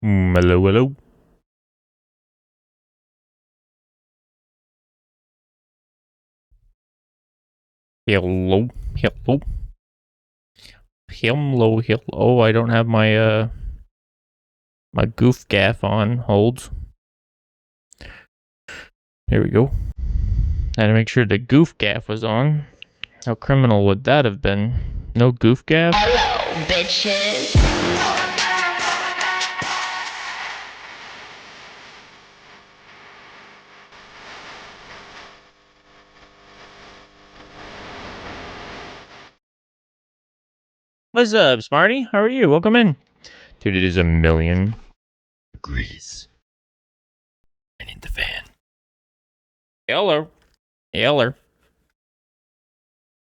Hello, hello. Hello, hello. Hello, hello. Oh, I don't have my my goof gaff on. Hold. There we go. Had to make sure the goof gaff was on. How criminal would that have been? No goof gaff? Hello, bitches. What's up, Smarty? How are you? Welcome in. Dude, it is 1,000,000 degrees. I need the fan. Hello. Hello.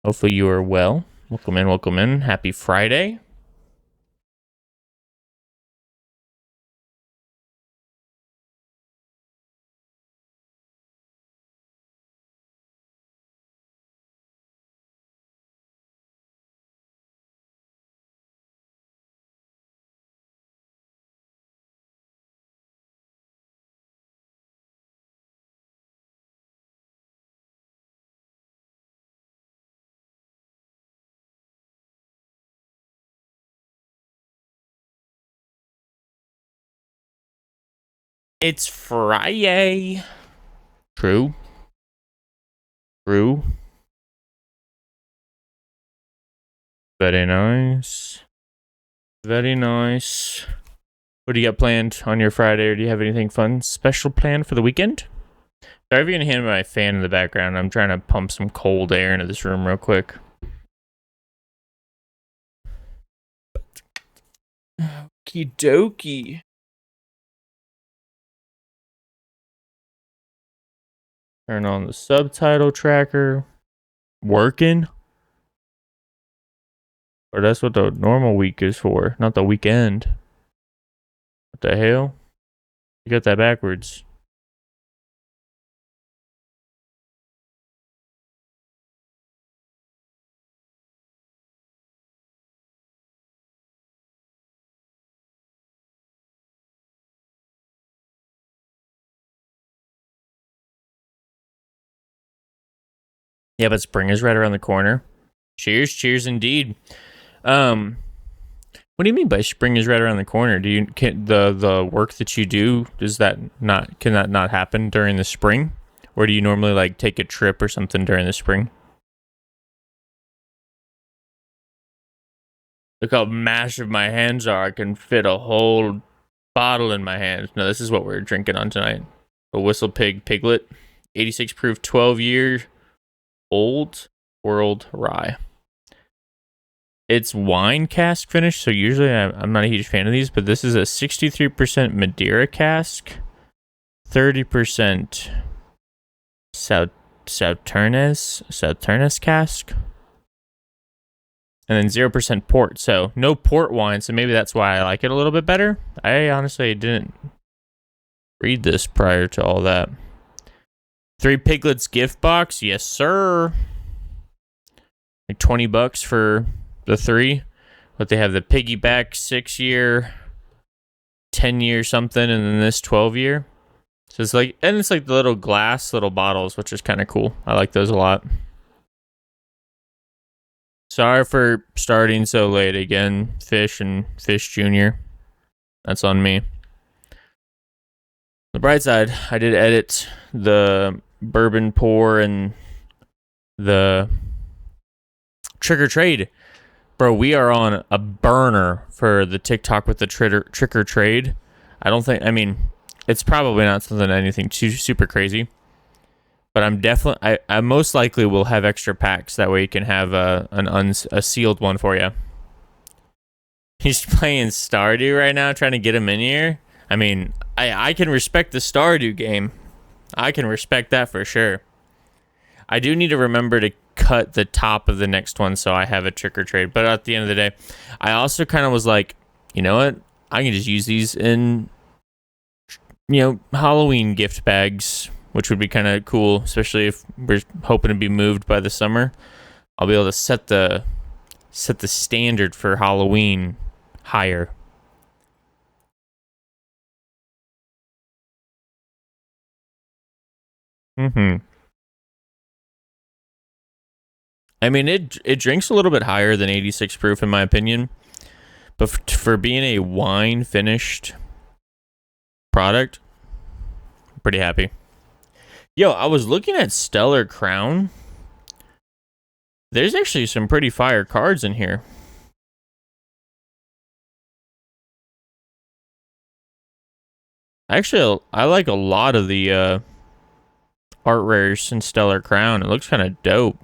Hopefully you are well. Welcome in, welcome in. Happy Friday. It's Friday. True. True. Very nice. Very nice. What do you got planned on your Friday, or do you have anything fun, special planned for the weekend? Sorry if you're gonna hand me my fan in the background. I'm trying to pump some cold air into this room real quick. Okie dokie. Turn on the subtitle tracker. Working? Or that's what the normal week is for, not the weekend. What the hell? You got that backwards. Yeah, but spring is right around the corner. Cheers, cheers indeed. What do you mean by spring is right around the corner? Do you can the work that you do, does that not can that not happen during the spring? Or do you normally like take a trip or something during the spring? Look how massive my hands are. I can fit a whole bottle in my hands. No, this is what we're drinking on tonight. A Whistle Pig Piglet, 86 proof, 12-year old world rye. It's wine cask finish, so usually I'm not a huge fan of these, but this is a 63% Madeira cask, 30% Sauternes cask, and then 0% port. So no port wine, so maybe that's why I like it a little bit better. I honestly didn't read this prior to all that. 3 Piglets gift box, yes sir. Like $20 for the 3. But they have the piggyback 6-year, 10-year something, and then this 12-year. So it's like, and it's like the little glass little bottles, which is kind of cool. I like those a lot. Sorry for starting so late again, Fish and Fish Jr. That's on me. The bright side, I did edit the bourbon pour and the trick or trade. Bro, we are on a burner for the TikTok with the trick or trade. I mean, it's probably not something anything too super crazy. But I'm definitely, I most likely will have extra packs. That way you can have a sealed one for you. He's playing Stardew right now, trying to get him in here. I mean, I can respect the Stardew game. I can respect that for sure. I do need to remember to cut the top of the next one so I have a trick or trade. But at the end of the day, I also kind of was like, you know what? I can just use these in, Halloween gift bags, which would be kind of cool, especially if we're hoping to be moved by the summer. I'll be able to set the standard for Halloween higher. Mm-hmm. I mean, it drinks a little bit higher than 86 proof in my opinion, but for being a wine finished product, pretty happy. Yo, I was looking at Stellar Crown. There's actually some pretty fire cards in here. Actually, I like a lot of the art rares in Stellar Crown. It looks kind of dope.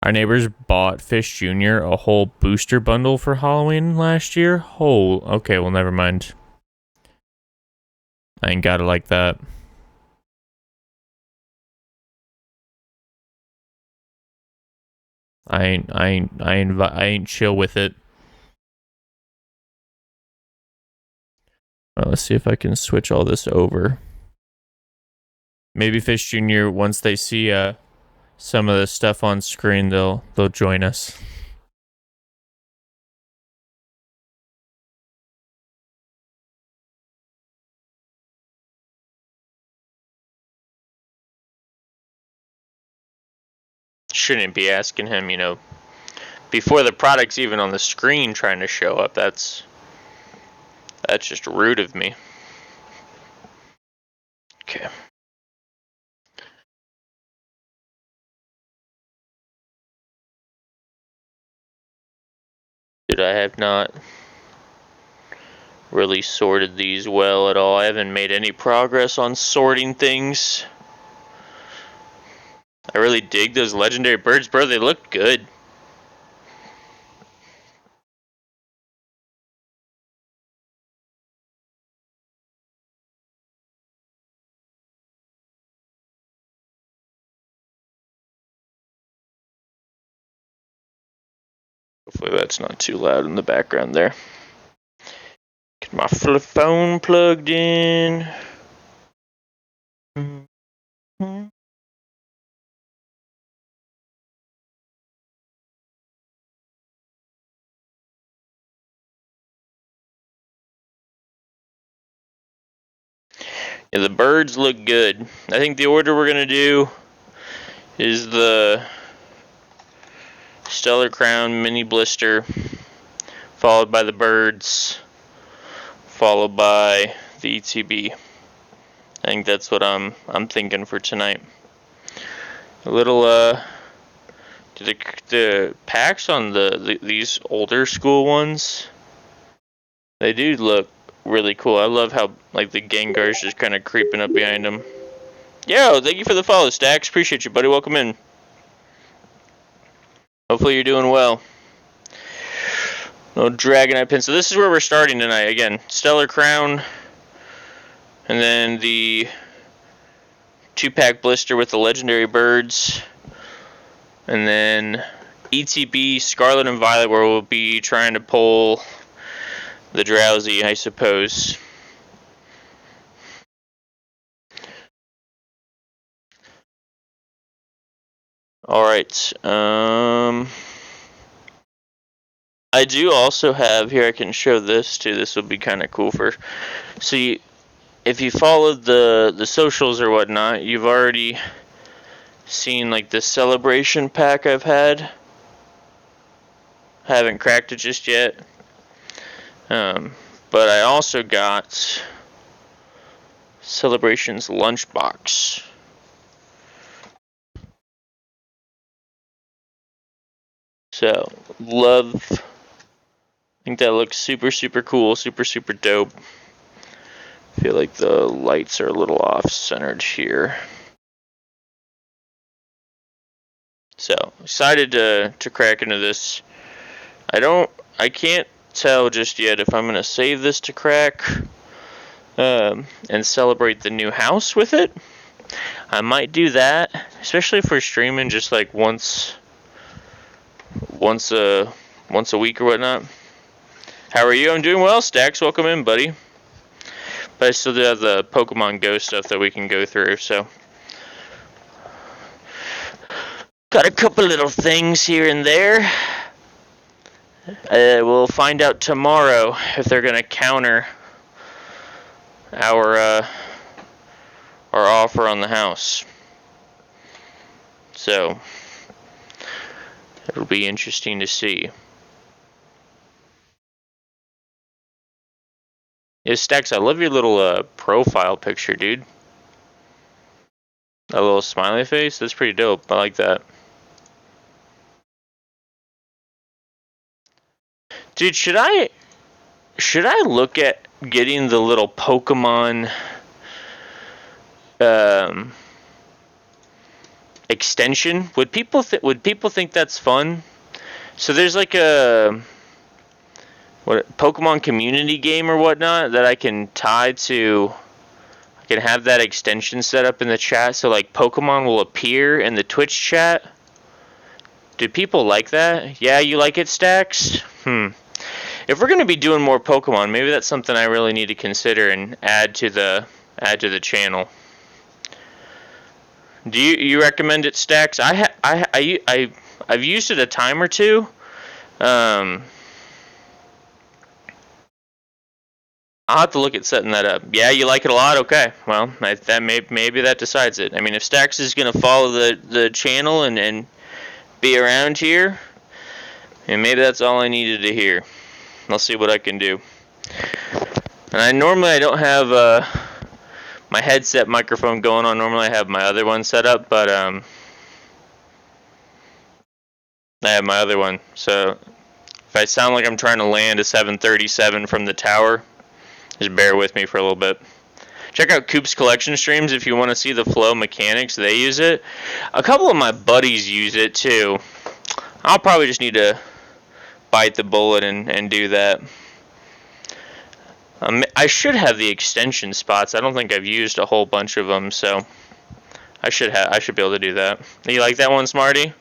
Our neighbors bought Fish Jr. a whole booster bundle for Halloween last year. Oh, okay, well, never mind. I ain't got it like that. I ain't chill with it. Well, let's see if I can switch all this over. Maybe Fish Jr. once they see some of the stuff on screen, they'll join us. Shouldn't be asking him, before the product's even on the screen trying to show up. That's just rude of me. Okay. Dude, I have not really sorted these well at all. I haven't made any progress on sorting things. I really dig those legendary birds, bro. They look good. Hopefully that's not too loud in the background there. Get my phone plugged in. Yeah, the birds look good. I think the order we're gonna do is the Stellar Crown Mini Blister, followed by the birds, followed by the ETB. I think that's what I'm thinking for tonight. A little the packs on these older school ones, they do look really cool. I love how like the Gengar's just kind of creeping up behind them. Yo, thank you for the follow, Stacks. Appreciate you, buddy. Welcome in. Hopefully you're doing well. No Dragonite pin. So this is where we're starting tonight. Again, Stellar Crown, and then the 2-pack blister with the legendary birds, and then ETB Scarlet and Violet, where we'll be trying to pull the Drowsy, I suppose. Alright, I do also have here, I can show this too. This will be kind of cool for, see, if you followed the socials or whatnot, you've already seen like the celebration pack I've had. I haven't cracked it just yet. But I also got Celebration's lunchbox. So, love. I think that looks super, super cool, super, super dope. I feel like the lights are a little off-centered here. So, excited to crack into this. I can't tell just yet if I'm going to save this to crack and celebrate the new house with it. I might do that, especially if we're streaming just like once a week or whatnot. How are you? I'm doing well, Stacks. Welcome in, buddy. But I still do have the Pokemon Go stuff that we can go through, so. Got a couple little things here and there. We'll find out tomorrow if they're going to counter our our offer on the house. So it'll be interesting to see. Yeah, Stacks, I love your little profile picture, dude. A little smiley face. That's pretty dope. I like that. Dude, should I look at getting the little Pokemon extension? Would people think that's fun? So there's like a Pokemon community game or whatnot that I can tie to. I can have that extension set up in the chat so like Pokemon will appear in the Twitch chat. Do people like that? Yeah, you like it, Stacks? If we're gonna be doing more Pokemon, maybe that's something I really need to consider and add to the channel. Do you recommend it, Stacks? I've used it a time or two. I'll have to look at setting that up. Yeah, you like it a lot? Okay. Well, maybe that decides it. I mean, if Stacks is going to follow the channel and be around here, and maybe that's all I needed to hear. I'll see what I can do. And I don't have my headset microphone going on. Normally I have my other one set up, but I have my other one. So if I sound like I'm trying to land a 737 from the tower, just bear with me for a little bit. Check out Coop's collection streams if you want to see the flow mechanics. They use it. A couple of my buddies use it too. I'll probably just need to bite the bullet and do that. I should have the extension spots. I don't think I've used a whole bunch of them, so I should be able to do that. You like that one, Smarty?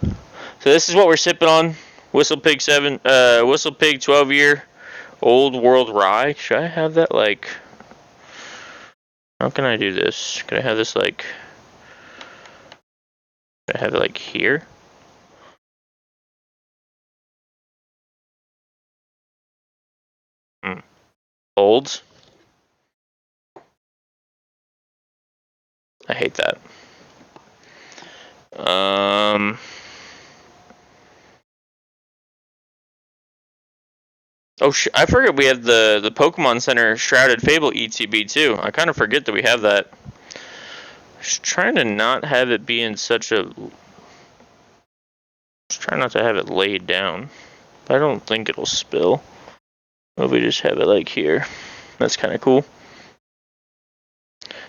So this is what we're sipping on. Whistlepig 12-year Old World Rye. Should I have that like? How can I do this? Can I have this like? Should I have it like here? Olds. I hate that. Oh, I forget we have the Pokemon Center Shrouded Fable ETB too. I kind of forget that we have that. Just trying to not have it be in such a. Just trying not to have it laid down. I don't think it'll spill. If we just have it like here. That's kind of cool.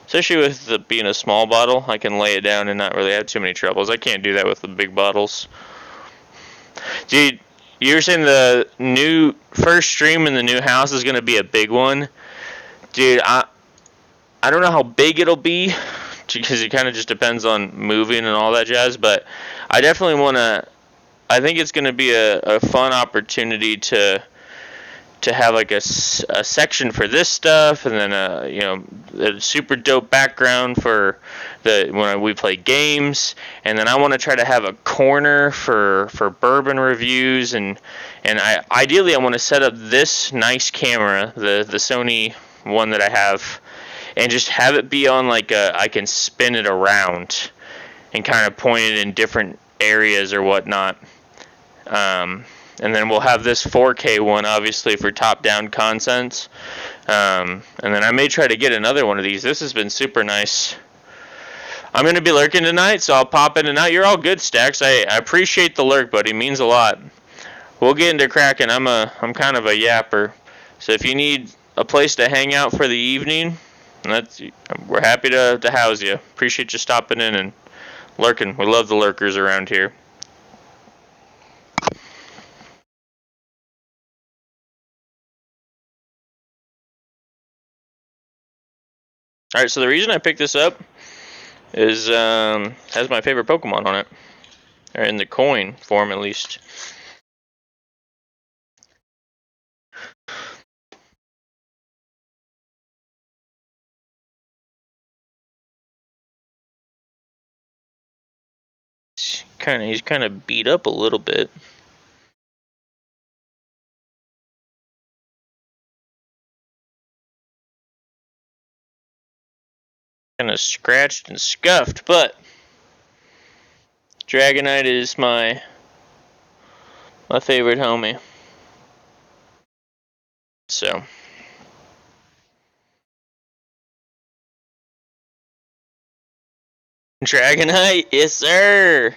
Especially with being a small bottle, I can lay it down and not really have too many troubles. I can't do that with the big bottles. Dude, you're saying the new first stream in the new house is going to be a big one? Dude, I don't know how big it'll be, because it kind of just depends on moving and all that jazz, but I definitely want to. I think it's going to be a fun opportunity to have like a section for this stuff, and then a super dope background for when we play games, and then I want to try to have a corner for bourbon reviews, and ideally I want to set up this nice camera, the Sony one that I have, and just have it be on like I can spin it around and kind of point it in different areas or whatnot. And then we'll have this 4K one, obviously, for top-down content. And then I may try to get another one of these. This has been super nice. I'm going to be lurking tonight, so I'll pop in and out. You're all good, Stacks. I appreciate the lurk, buddy. It means a lot. We'll get into cracking. I'm kind of a yapper. So if you need a place to hang out for the evening, we're happy to house you. Appreciate you stopping in and lurking. We love the lurkers around here. Alright, so the reason I picked this up is has my favorite Pokemon on it. Or in the coin form, at least. He's kind of beat up a little bit. kind of scratched and scuffed, but Dragonite is my favorite homie. So Dragonite, yes sir.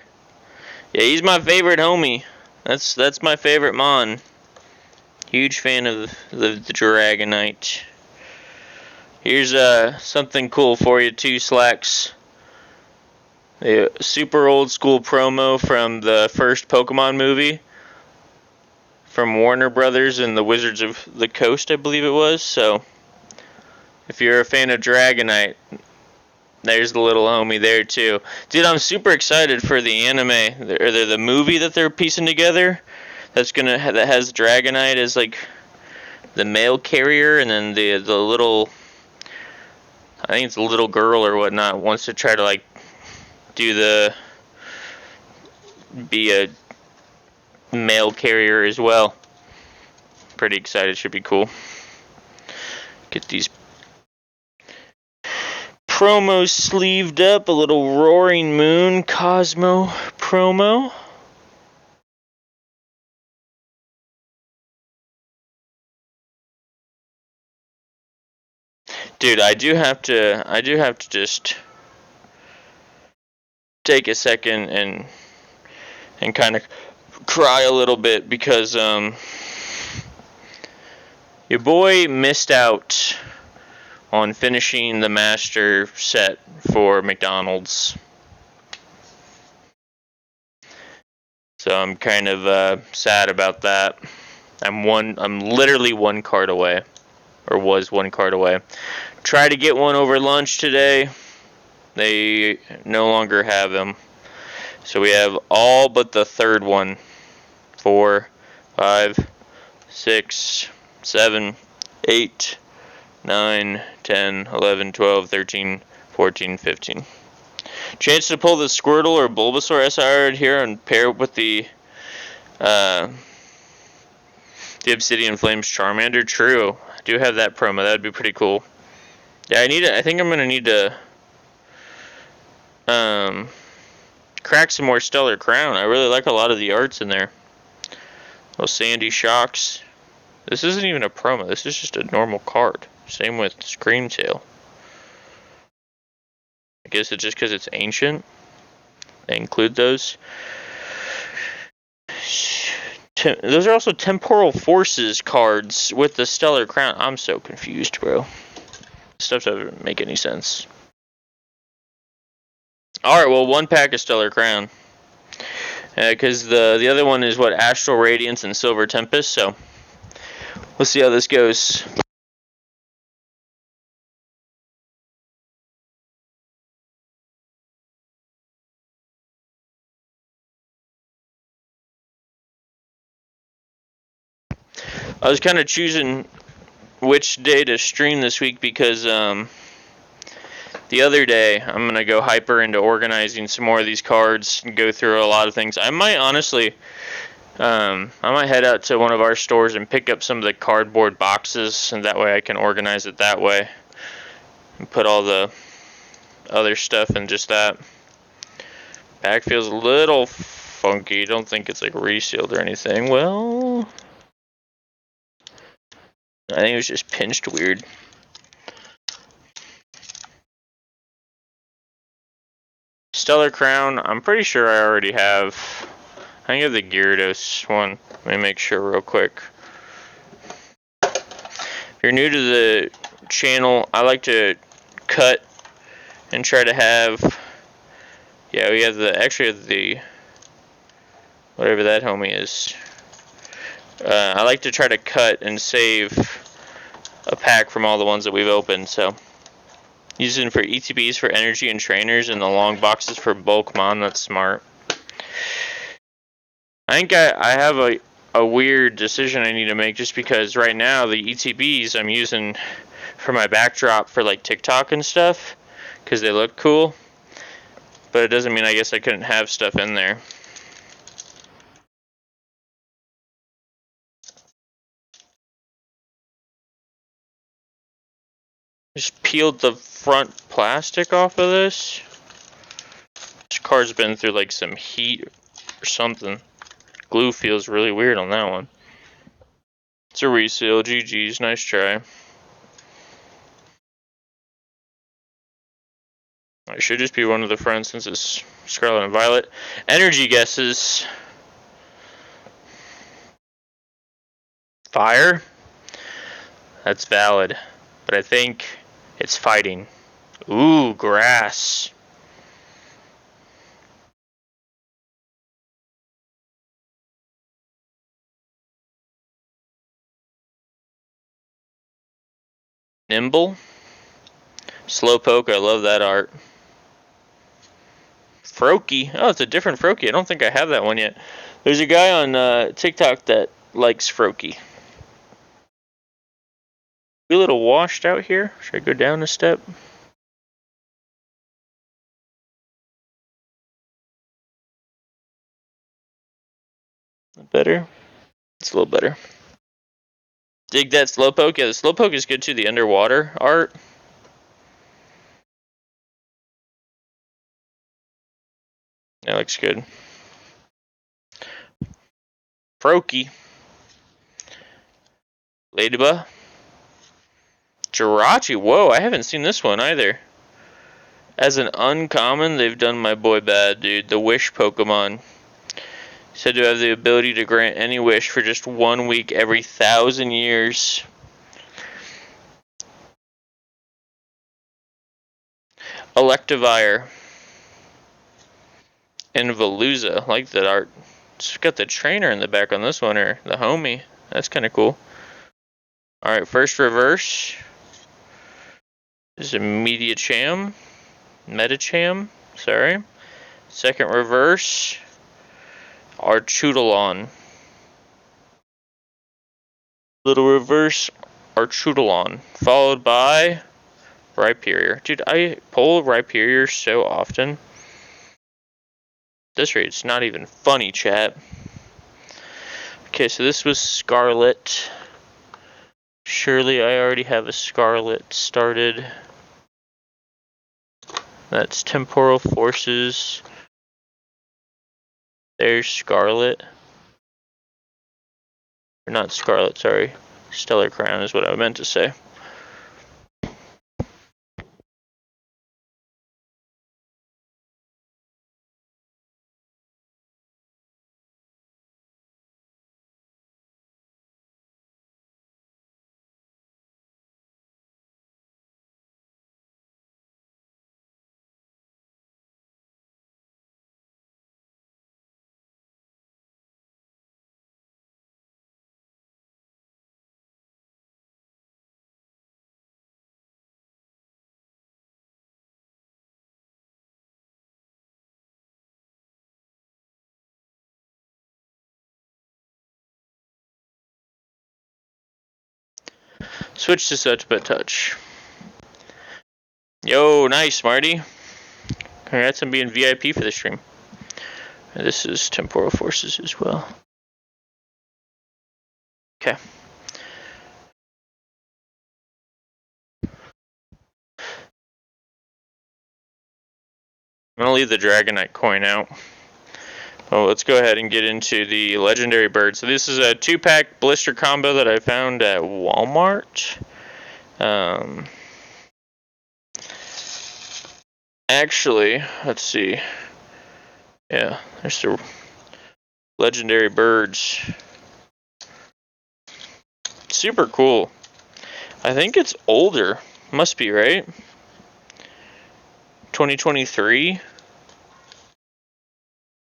Yeah, he's my favorite homie. That's my favorite mon. Huge fan of the Dragonite. Here's something cool for you too, Slacks. The super old school promo from the first Pokemon movie from Warner Brothers and the Wizards of the Coast, I believe it was. So if you're a fan of Dragonite, there's the little homie there too. Dude, I'm super excited for the anime or the movie that they're piecing together. That has Dragonite as like the mail carrier, and then the little, I think it's a little girl or whatnot, wants to try to like be a mail carrier as well. Pretty excited, should be cool. Get these promos sleeved up, a little Roaring Moon Cosmo promo. Dude, I do have to just take a second and kind of cry a little bit because your boy missed out on finishing the master set for McDonald's. So I'm kind of sad about that. I'm literally one card away, or was one card away. Tried to get one over lunch today. They no longer have them. So we have all but the third one. 4, 5, 6, 7, 8, 9, 10, 11, 12, 13, 14, 15. Chance to pull the Squirtle or Bulbasaur SR here and pair it with the Obsidian Flames Charmander. True. I do have that promo. That would be pretty cool. Yeah, I think I'm going to need to crack some more Stellar Crown. I really like a lot of the arts in there. Those Sandy Shocks. This isn't even a promo. This is just a normal card. Same with Screamtail. I guess it's just because it's ancient. They include those. Those are also Temporal Forces cards with the Stellar Crown. I'm so confused, bro. This stuff doesn't make any sense. Alright, well, one pack of Stellar Crown. Because the other one is what? Astral Radiance and Silver Tempest, so let's see how this goes. I was kind of choosing which day to stream this week because the other day I'm going to go hyper into organizing some more of these cards and go through a lot of things. I might honestly, I might head out to one of our stores and pick up some of the cardboard boxes, and that way I can organize it that way and put all the other stuff in just that. Back feels a little funky. Don't think it's like resealed or anything. Well, I think it was just pinched weird. Stellar Crown, I'm pretty sure I already have. I think I have the Gyarados one. Let me make sure real quick. If you're new to the channel, I like to cut and try to have, yeah, we have the whatever that homie is. I like to try to cut and save a pack from all the ones that we've opened, so using for ETBs for energy and trainers, and the long boxes for bulk mon. That's smart. I think I have a weird decision I need to make, just because right now the ETBs I'm using for my backdrop for like TikTok and stuff because they look cool, but it doesn't mean I guess I couldn't have stuff in there. Just peeled the front plastic off of this. This card's been through like some heat or something. Glue feels really weird on that one. It's a reseal. GG's. Nice try. It should just be one of the fronts since it's Scarlet and Violet. Energy guesses. Fire? That's valid. But I think it's fighting. Ooh, grass. Nimble. Slowpoke, I love that art. Froakie. Oh, it's a different Froakie. I don't think I have that one yet. There's a guy on TikTok that likes Froakie. Be a little washed out here. Should I go down a step? Better? It's a little better. Dig that Slowpoke. Yeah, the Slowpoke is good too. The underwater art. That looks good. Froakie. Ladybug. Jirachi. Whoa, I haven't seen this one either. As an uncommon, they've done my boy bad, dude. The Wish Pokemon. Said to have the ability to grant any wish for just 1 week every 1,000 years. Electivire. And Veluza. I like that art. It's got the trainer in the back on this one, or the homie. That's kind of cool. Alright, first reverse. This is a Medicham. Sorry. Second reverse. Archudalon. Little reverse Archudalon. Followed by Rhyperior. Dude, I pull Rhyperior so often. This rate, it's not even funny, chat. Okay, so this was Scarlet. Surely I already have a Scarlet started. That's Temporal Forces. There's Scarlet. Or not Scarlet, sorry. Stellar Crown is what I meant to say. Switch to Such But Touch. Yo, nice, Marty. Congrats on being VIP for the stream. And this is Temporal Forces as well. Okay. I'm going to leave the Dragonite coin out. Oh, let's go ahead and get into the Legendary Bird. So this is a 2-pack blister combo that I found at Walmart. Actually, let's see. Yeah, there's the Legendary Birds. Super cool. I think it's older. Must be, right? 2023.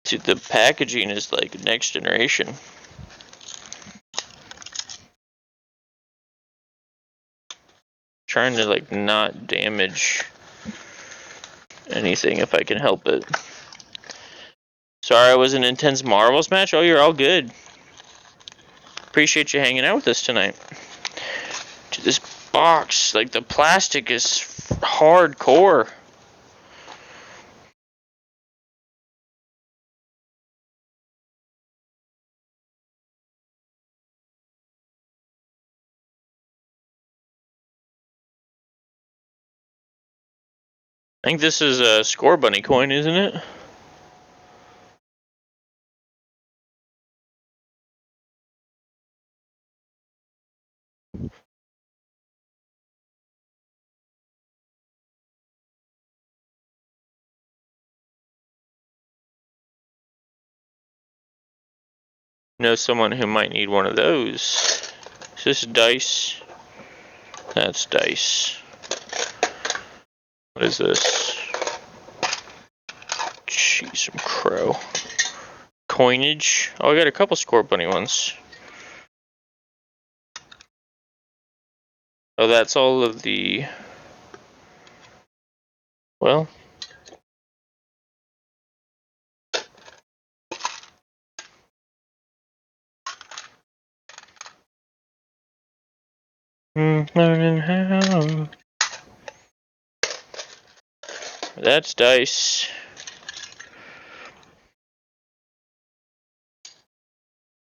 Dude, the packaging is like next generation. Trying to like not damage anything if I can help it. Sorry I was in an intense Marvels match. Oh, you're all good. Appreciate you hanging out with us tonight. Dude, this box, like the plastic is hardcore. I think this is a Score Bunny coin, isn't it? Know someone who might need one of those. Is this dice? That's dice. What is this? Jeez, some crow. Coinage. Oh, I got a couple Score Bunny ones. Oh, that's all of the... Well... Learning how... That's dice.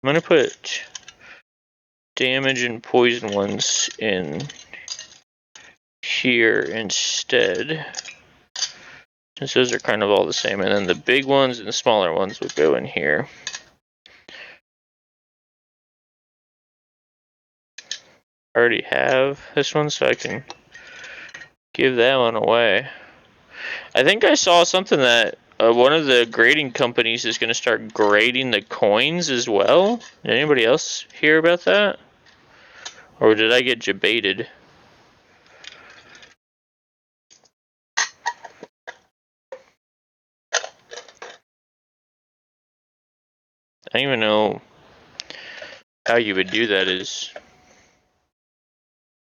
I'm gonna put damage and poison ones in here instead, since those are kind of all the same, and then the big ones and the smaller ones will go in here. I already have this one, so I can give that one away. I think I saw something that one of the grading companies is going to start grading the coins as well. Did anybody else hear about that? Or did I get jebaited? I don't even know how you would do that.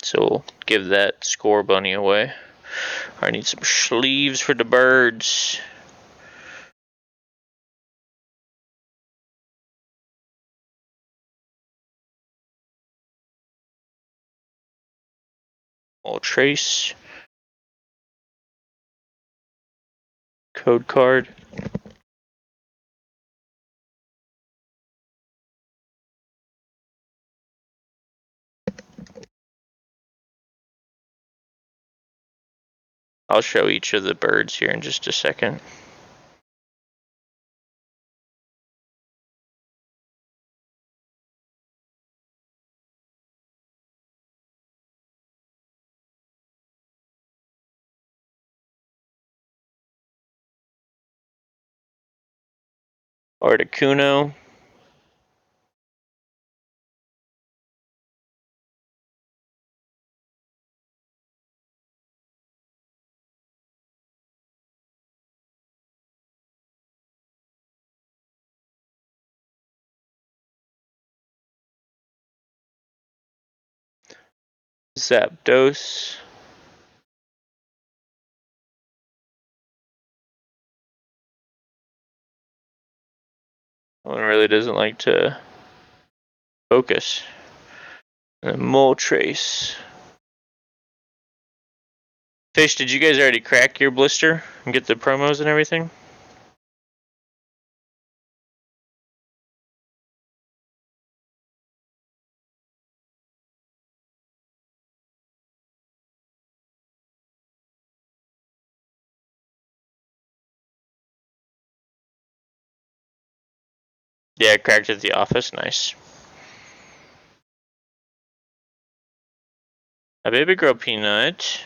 So we'll give that Score Bunny away. I need some sleeves for the birds. I'll trace. Code card. I'll show each of the birds here in just a second. Articuno. Zapdos. One really doesn't like to focus. And Moltres. Fish, did you guys already crack your blister and get the promos and everything? Yeah, I cracked at the office. Nice. A baby girl peanut.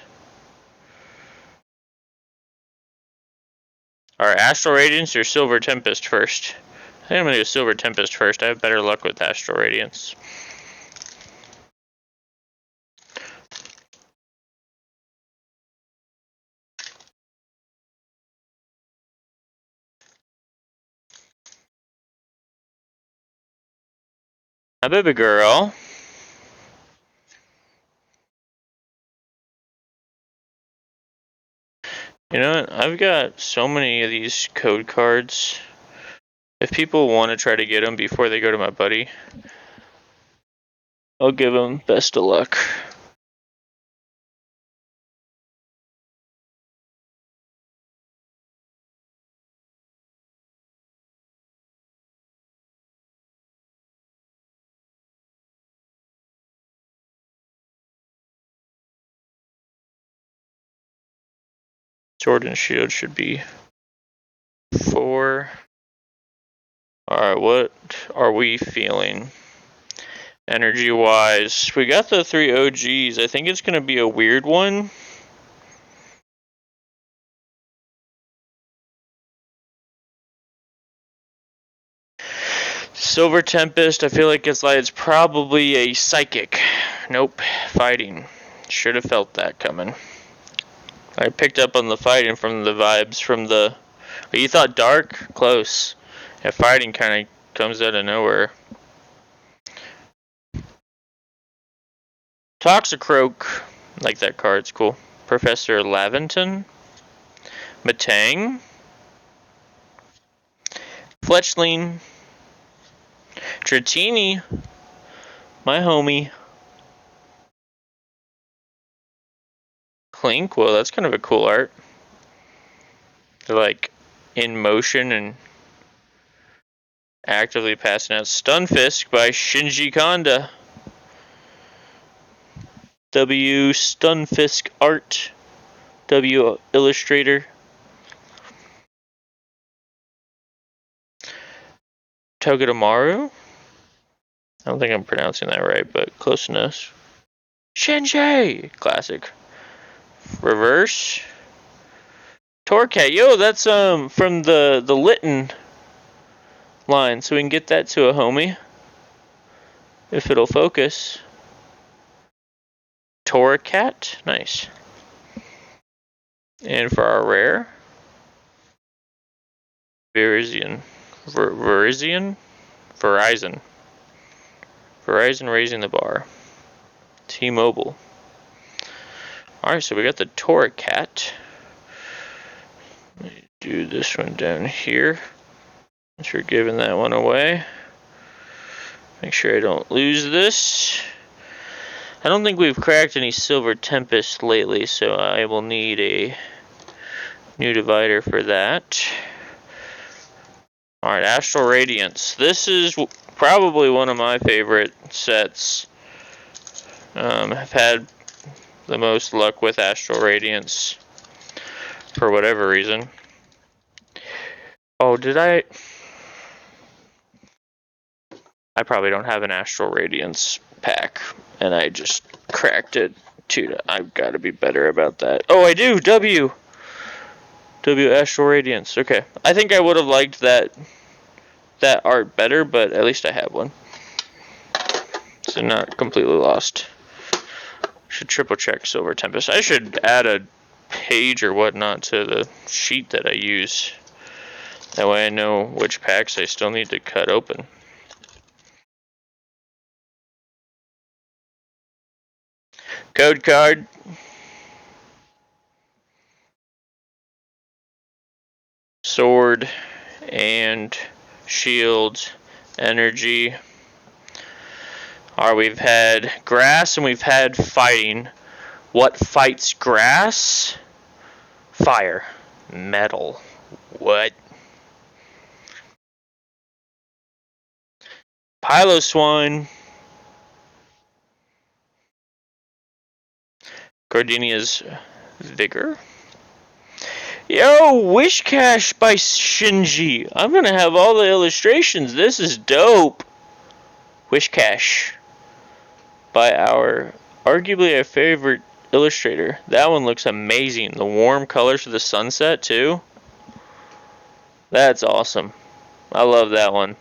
Or Astral Radiance or Silver Tempest first? I think I'm gonna do Silver Tempest first. I have better luck with Astral Radiance. A baby girl. You know what? I've got so many of these code cards. If people want to try to get them before they go to my buddy, I'll give them best of luck. Sword and shield should be 4. Alright, what are we feeling? Energy wise. We got the 3 OGs. I think it's gonna be a weird one. Silver Tempest, I feel like it's probably a psychic. Nope, fighting. Should have felt that coming. I picked up on the fighting from the vibes from the... You thought dark? Close. Yeah, fighting kind of comes out of nowhere. Toxicroak. Like that card, it's cool. Professor Laventon. Matang. Fletchling. Dratini. My homie. Clink. Well, that's kind of a cool art. They're like in motion and actively passing out. Stunfisk by Shinji Kanda. W Stunfisk art. W illustrator. Togedemaru. I don't think I'm pronouncing that right, but close enough. Shinji! Classic. Reverse. Torcat. Yo, that's from the Litten line, so we can get that to a homie. If it'll focus. Torcat. Nice. And for our rare. Verizon. Verizon? Verizon. Verizon raising the bar. T-Mobile. Alright, so we got the Torcat. Let me do this one down here. Since we're giving that one away. Make sure I don't lose this. I don't think we've cracked any Silver Tempest lately, so I will need a new divider for that. Alright, Astral Radiance. This is probably one of my favorite sets. I've had the most luck with Astral Radiance for whatever reason. Oh, did I probably don't have an Astral Radiance pack, and I just cracked it. Dude, I've got to be better about that. Oh, I do! W Astral Radiance. Okay. I think I would have liked that art better, but at least I have one. So not completely lost. Should triple check Silver Tempest. I should add a page or whatnot to the sheet that I use. That way I know which packs I still need to cut open. Code card. Sword and shield energy. Alright, we've had grass and we've had fighting. What fights grass? Fire. Metal. What? Piloswine. Gardenia's Vigor. Yo, Wishcash by Shinji. I'm gonna have all the illustrations. This is dope. Wishcash by arguably our favorite illustrator. That one looks amazing. The warm colors of the sunset too. That's awesome. I love that one.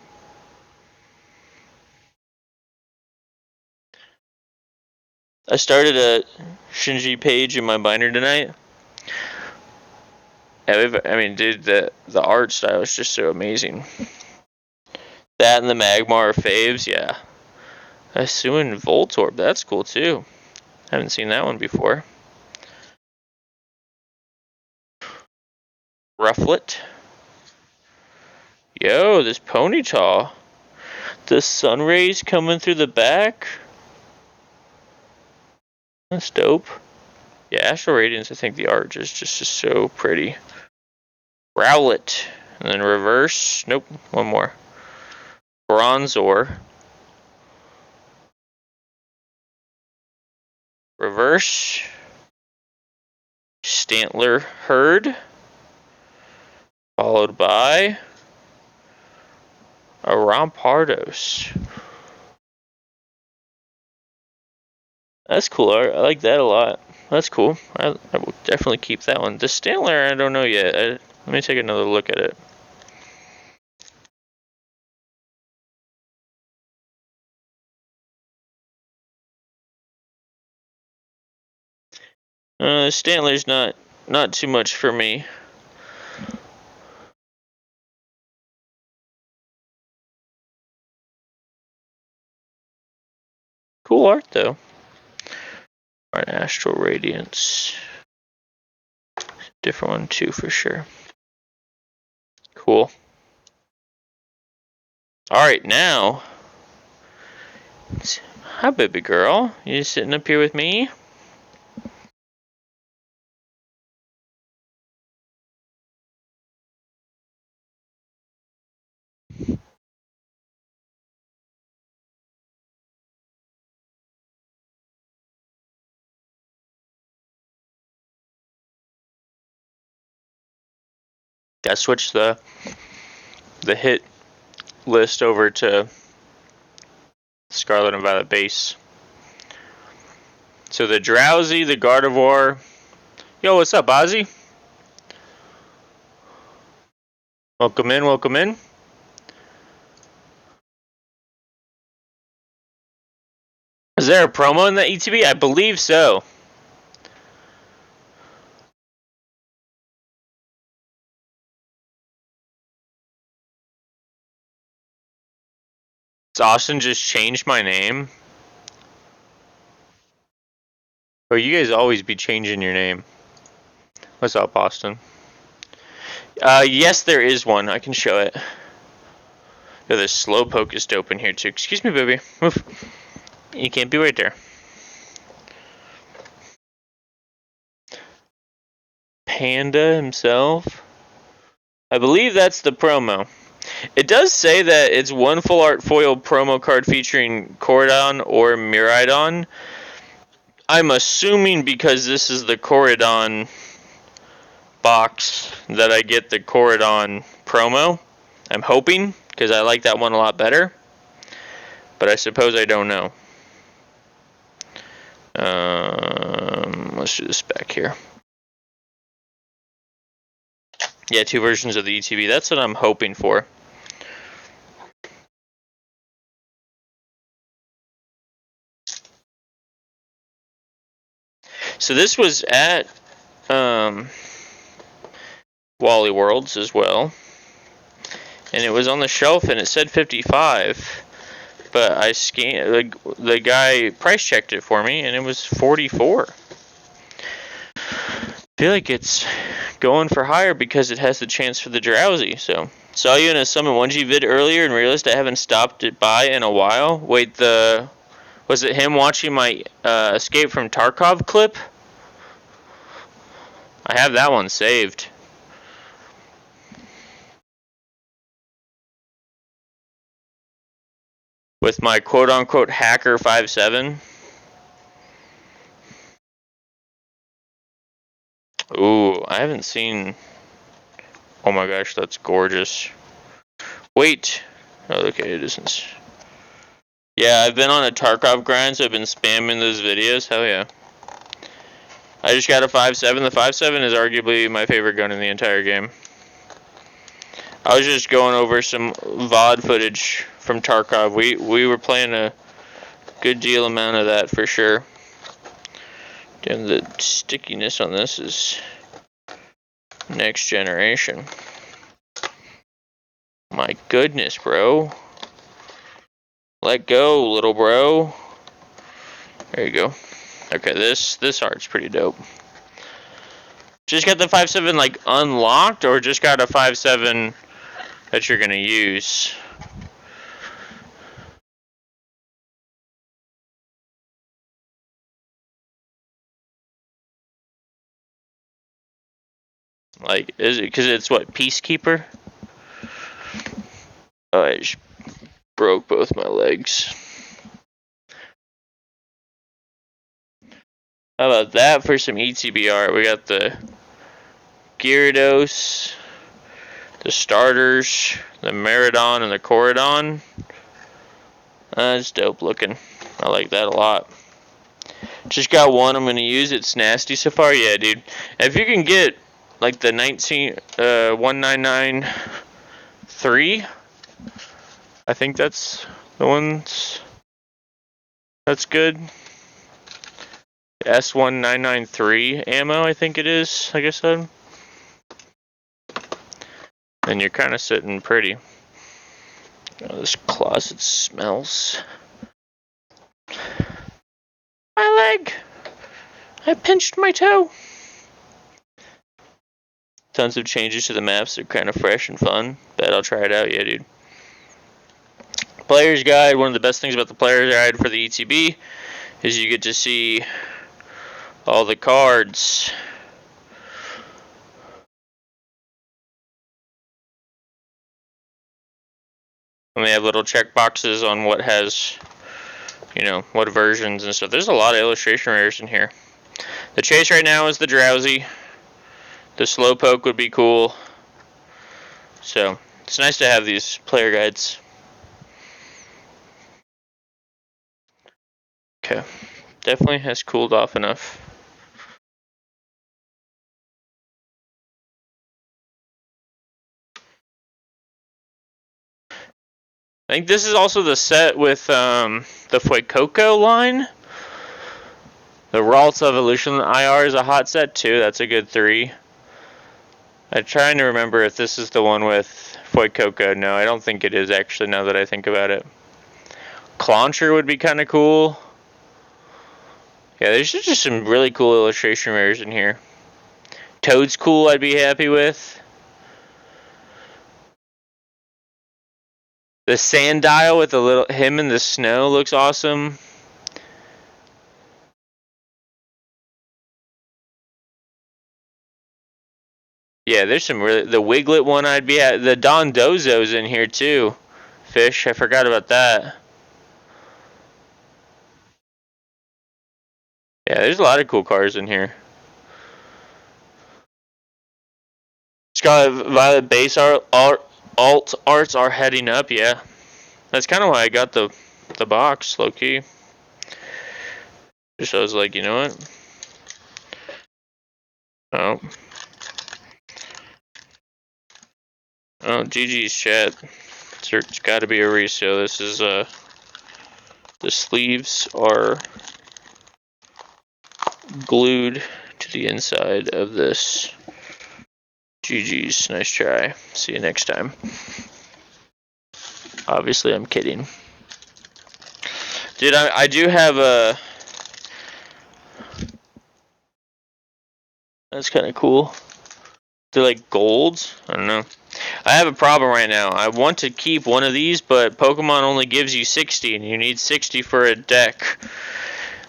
I started a Shinji page in my binder tonight. I mean, dude, the art style is just so amazing. That and the Magmar are faves, yeah. Asuin Voltorb, that's cool too. Haven't seen that one before. Rufflet. Yo, this Ponyta. The sun rays coming through the back. That's dope. Yeah, Astral Radiance, I think the art is just so pretty. Rowlet. And then reverse. Nope, one more. Bronzor. Reverse. Stantler Herd, followed by a Rampardos. That's cool. I like that a lot. That's cool. I will definitely keep that one. The Stantler, I don't know yet. Let me take another look at it. Stantler's not too much for me. Cool art though. Alright, Astral Radiance. Different one too for sure. Cool. Alright, now. Hi, baby girl. You sitting up here with me? Gotta switch the hit list over to Scarlet and Violet base. So the Drowsy, the Gardevoir. Yo, what's up, Ozzy? Welcome in, welcome in. Is there a promo in the ETB? I believe so. Does Austin just change my name? Or you guys always be changing your name? What's up, Austin? Yes, there is one. I can show it. Yo, this Slowpoke is dope in here too. Excuse me, baby. Move. You can't be right there. Panda himself. I believe that's the promo. It does say that it's one full art foil promo card featuring Corridon or Miraidon. I'm assuming because this is the Corridon box that I get the Corridon promo. I'm hoping, because I like that one a lot better. But I suppose I don't know. Let's do this back here. Yeah, 2 versions of the ETB. That's what I'm hoping for. So this was at Wally Worlds as well. And it was on the shelf and it said 55. But I scanned, the guy price checked it for me and it was 44. I feel like it's going for higher because it has the chance for the Drowsy. So saw you in a Summon 1G vid earlier and realized I haven't stopped it by in a while. Wait, was it him watching my Escape from Tarkov clip? I have that one saved. With my quote-unquote hacker 5.7. Ooh, I haven't seen... Oh my gosh, that's gorgeous. Wait. Oh, okay, it isn't. Yeah, I've been on a Tarkov grind, so I've been spamming those videos. Hell yeah. I just got a 5.7. The 5.7 is arguably my favorite gun in the entire game. I was just going over some VOD footage from Tarkov. We were playing a good deal amount of that for sure. Damn, the stickiness on this is next generation. My goodness, bro. Let go, little bro. There you go. Okay, this art's pretty dope. Just got the 5.7 like unlocked, or just got a 5.7 that you're gonna use? Like, is it because it's what, Peacekeeper? Oh, I just broke both my legs. How about that for some ETB art? We got the Gyarados, the starters, the Meridon, and the Corridon. That's dope looking. I like that a lot. Just got one I'm gonna use. It's nasty so far. Yeah, dude. If you can get like the 1993, I think that's the ones that's good. S1993 ammo, I think it is. Like I said, and you're kind of sitting pretty. Oh, this closet smells. My leg! I pinched my toe! Tons of changes to the maps. They're kind of fresh and fun. Bet I'll try it out. Yeah, dude. Player's Guide. One of the best things about the Player's Guide for the ETB is you get to see all the cards. And they have little check boxes on what has, you know, what versions and stuff. There's a lot of illustration rares in here. The chase right now is the Drowsy. The Slowpoke would be cool. So, it's nice to have these player guides. Okay. Definitely has cooled off enough. I think this is also the set with the Fuecoco line. The Ralts Evolution IR is a hot set too. That's a good 3. I'm trying to remember if this is the one with Fuecoco. No, I don't think it is actually, now that I think about it. Clauncher would be kind of cool. Yeah, there's just some really cool illustration rares in here. Toad's cool, I'd be happy with. The Sandile with the little him in the snow looks awesome. Yeah, there's some really, the Wiglet one I'd be at. The Dondozo's in here too. Fish, I forgot about that. Yeah, there's a lot of cool cars in here. Scarlet Violet base alt arts are heading up, yeah. That's kind of why I got the box, low key. Just I was like, you know what? Oh. Oh, GG's chat. It's got to be a resale. This is the sleeves are glued to the inside of this. GG's, nice try. See you next time. Obviously, I'm kidding. Dude, I do have a... That's kind of cool. They're like golds? I don't know. I have a problem right now. I want to keep one of these, but Pokemon only gives you 60, and you need 60 for a deck.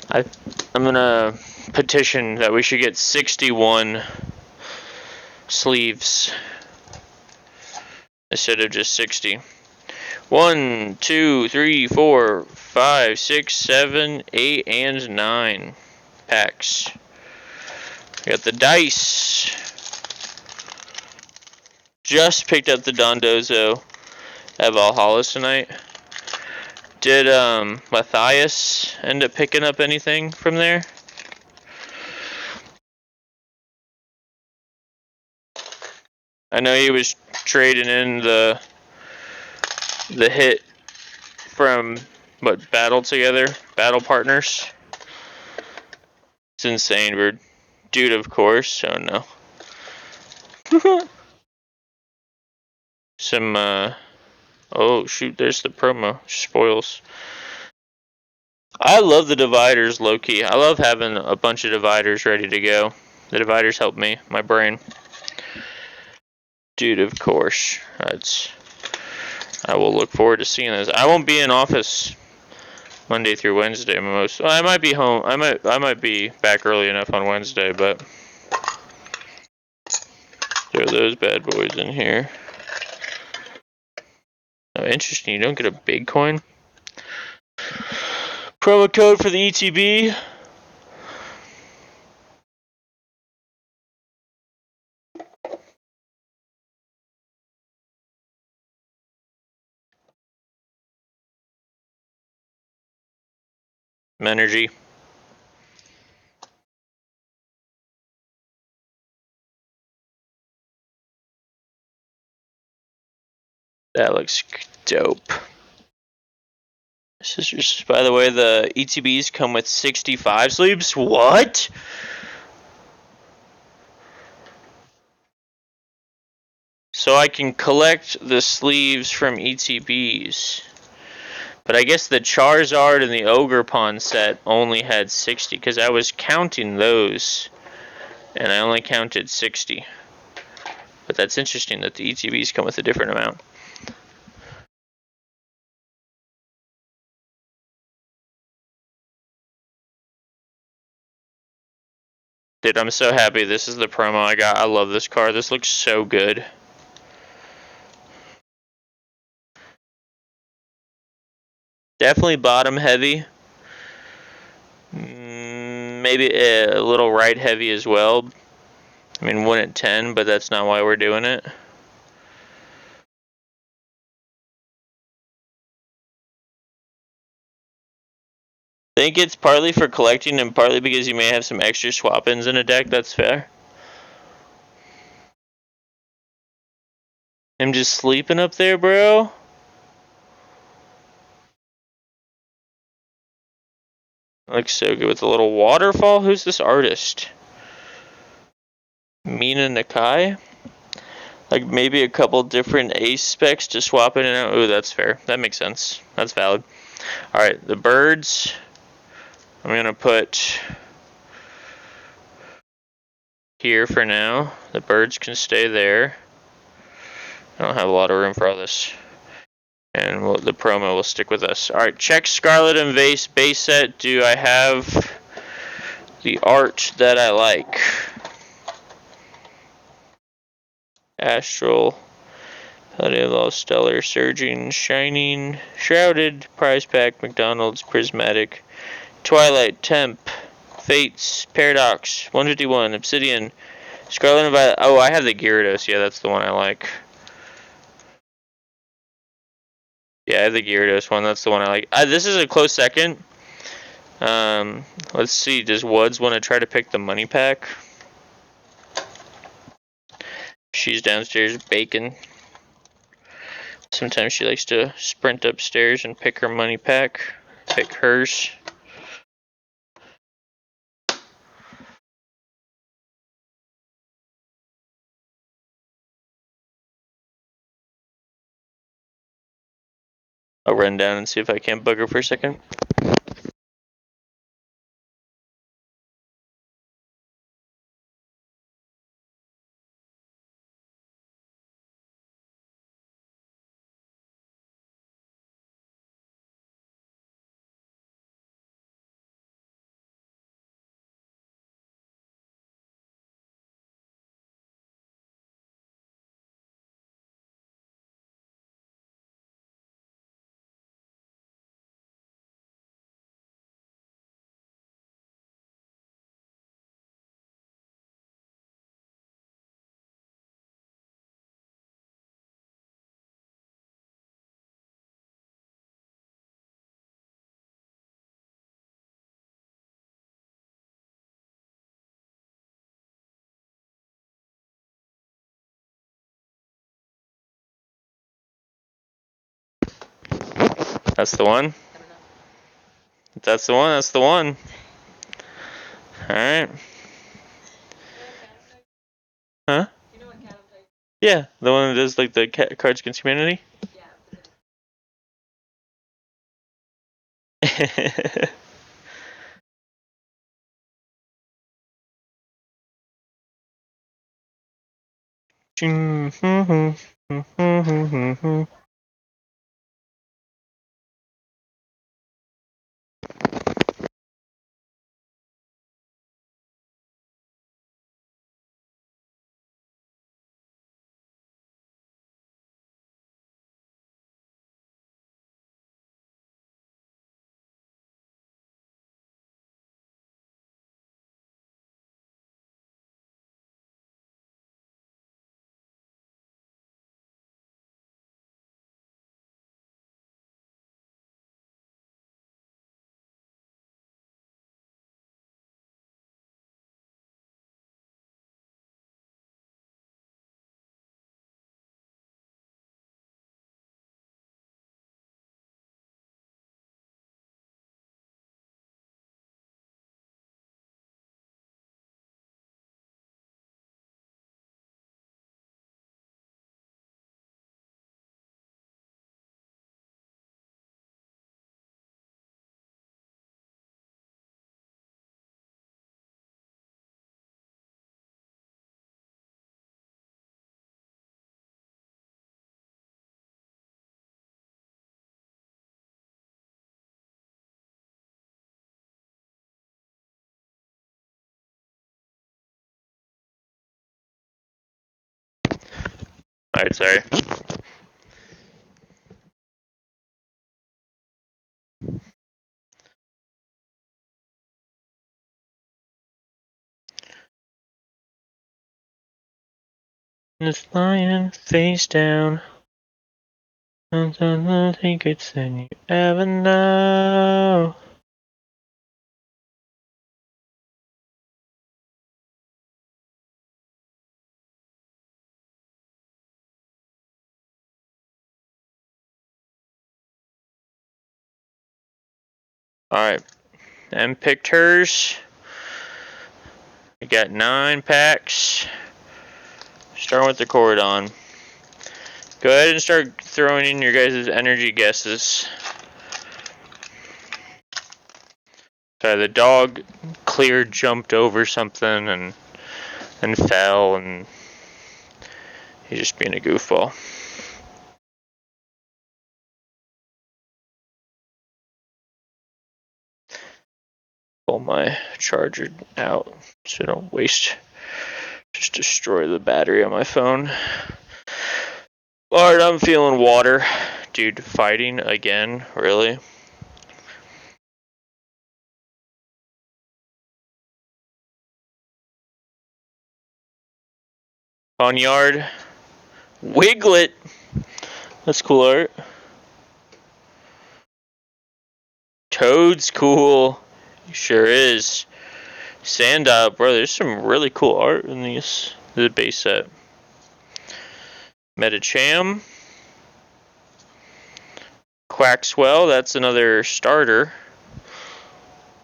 I'm gonna petition that we should get 61 sleeves instead of just 60. 1, 2, 3, 4, 5, 6, 7, 8, and 9 packs. We got the dice. Just picked up the Dondozo at Valhalla tonight. Did Matthias end up picking up anything from there? I know he was trading in the hit from what, Battle Partners. It's insane, weird. Dude, of course. Oh no. Some oh shoot, there's the promo. Spoils. I love the dividers, low key. I love having a bunch of dividers ready to go. The dividers help me, my brain. Dude, of course. I will look forward to seeing this. I won't be in office Monday through Wednesday most. Well, I might be home. I might be back early enough on Wednesday, but throw those bad boys in here. Oh, interesting. You don't get a big coin. Promo code for the ETB. energy. That looks dope. This is just, by the way, the ETBs come with 65 sleeves. What? So I can collect the sleeves from ETBs. But I guess the Charizard and the Ogre set only had 60, because I was counting those, and I only counted 60. But that's interesting that the ETBs come with a different amount. Dude, I'm so happy this is the promo I got. I love this card. This looks so good. Definitely bottom heavy. Maybe a little right heavy as well. I mean, 1 at 10, but that's not why we're doing it. I think it's partly for collecting and partly because you may have some extra swap-ins in a deck. That's fair. I'm just sleeping up there, bro. Looks so good with a little waterfall. Who's this artist? Mina Nakai? Like maybe a couple different ace specs to swap in and out. Ooh, that's fair. That makes sense. That's valid. Alright, the birds. I'm gonna put here for now. The birds can stay there. I don't have a lot of room for all this. And the promo will stick with us. Alright, check Scarlet and Vase base set. Do I have the art that I like? Astral, Paladin, Stellar, Surging, Shining, Shrouded, Prize Pack, McDonald's, Prismatic, Twilight, Temp, Fates, Paradox, 151, Obsidian, Scarlet and Violet. Oh, I have the Gyarados. Yeah, that's the one I like. Yeah, I have the Gyarados one. That's the one I like. This is a close second. Let's see. Does Woods want to try to pick the money pack? She's downstairs baking. Sometimes she likes to sprint upstairs and pick her money pack. Pick hers. I'll run down and see if I can't bug her for a second. That's the one. If that's the one, that's the one. Alright. Huh? Yeah, the one that does like the Cards Against Humanity? Alright, sorry. Just lying face down. I think it's than you ever know. Alright. Em picked hers. We got 9 packs. Starting with the Cordon. Go ahead and start throwing in your guys' energy guesses. Sorry, the dog clear jumped over something and fell, and he's just being a goofball. Pull my charger out so I don't waste, just destroy the battery on my phone. Alright, I'm feeling water. Dude, fighting again? Really? Ponyard. Wiglet! That's cool art. Toad's cool. Sure is. Sandile, bro, there's some really cool art in these. The base set. Metacham. Quackswell, that's another starter.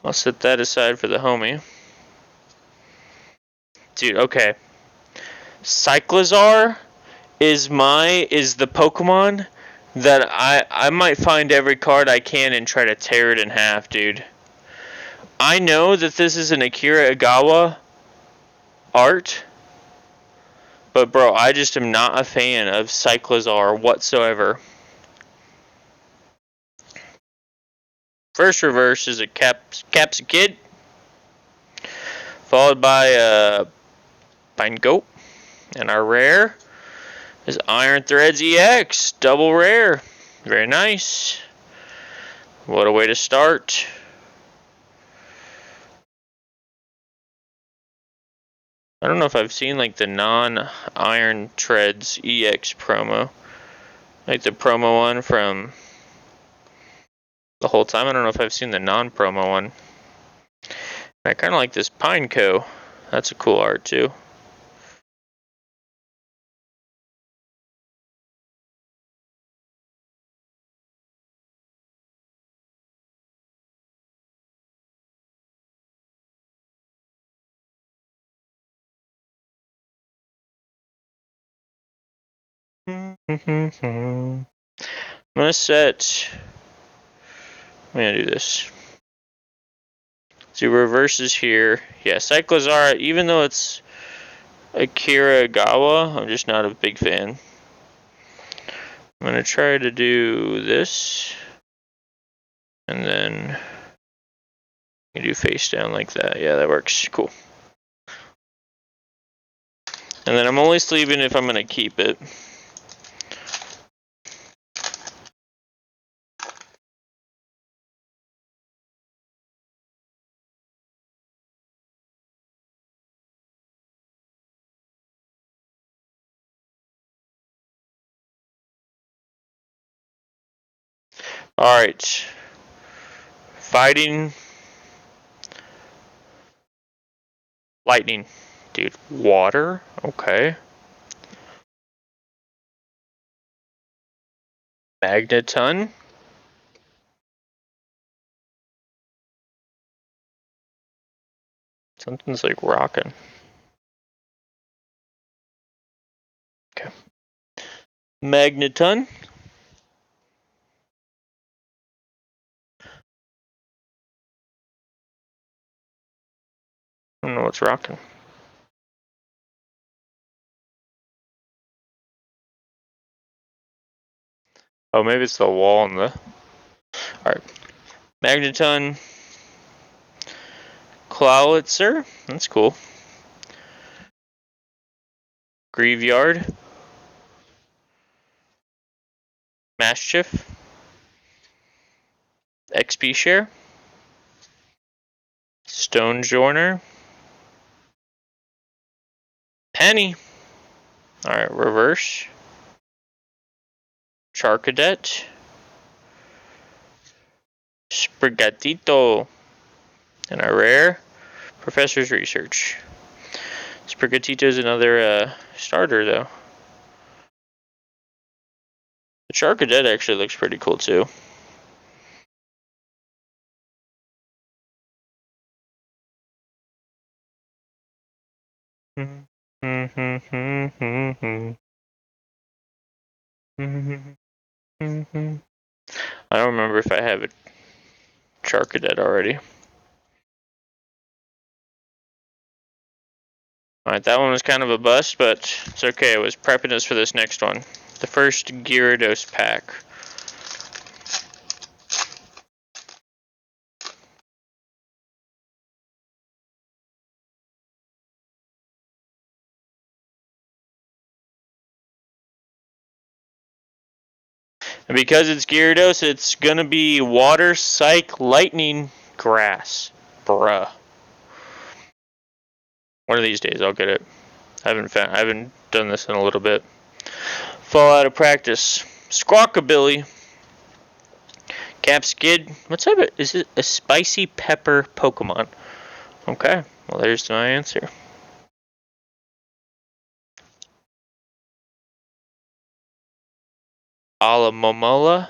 I'll set that aside for the homie. Dude, okay. Cyclizar is the Pokemon that I might find every card I can and try to tear it in half, dude. I know that this is an Akira Igawa art, but bro, I just am not a fan of Cyclizar whatsoever. First reverse is a Capsakid, followed by Pine Goat, and our rare is Iron Threads EX, double rare. Very nice. What a way to start. I don't know if I've seen like the non-Iron Threads EX promo. Like the promo one from the whole time. I don't know if I've seen the non-promo one. I kind of like this Pineco. That's a cool art too. I'm gonna set. I'm gonna do this. Do reverses here. Yeah, Cyclizar, even though it's Akira Gawa, I'm just not a big fan. I'm gonna try to do this. And then you do face down like that. Yeah, that works. Cool. And then I'm only sleeving if I'm gonna keep it. Alright. Fighting. Lightning. Dude, water? Okay. Magneton. Something's like rocking. Okay. Magneton. I don't know what's rocking. Oh, maybe it's the wall in the... Alright. Magneton. Clawitzer. That's cool. Graveyard. Mischief, XP Share, Stone Joiner, Penny. Alright, reverse. Charcadet, Sprigatito, and our rare, Professor's Research. Sprigatito's another starter, though. The Charcadet actually looks pretty cool, too. I don't remember if I have a Charcadet already. Alright, that one was kind of a bust, but it's okay. I was prepping us for this next one. The first Gyarados pack. And because it's Gyarados, it's gonna be Water, Psych, Lightning, Grass. Bruh. One of these days I'll get it. I haven't done this in a little bit. Fall out of practice. Squawkabilly. Capskid. What type of, is it a spicy pepper Pokemon? Okay, well there's my answer. Alamomola.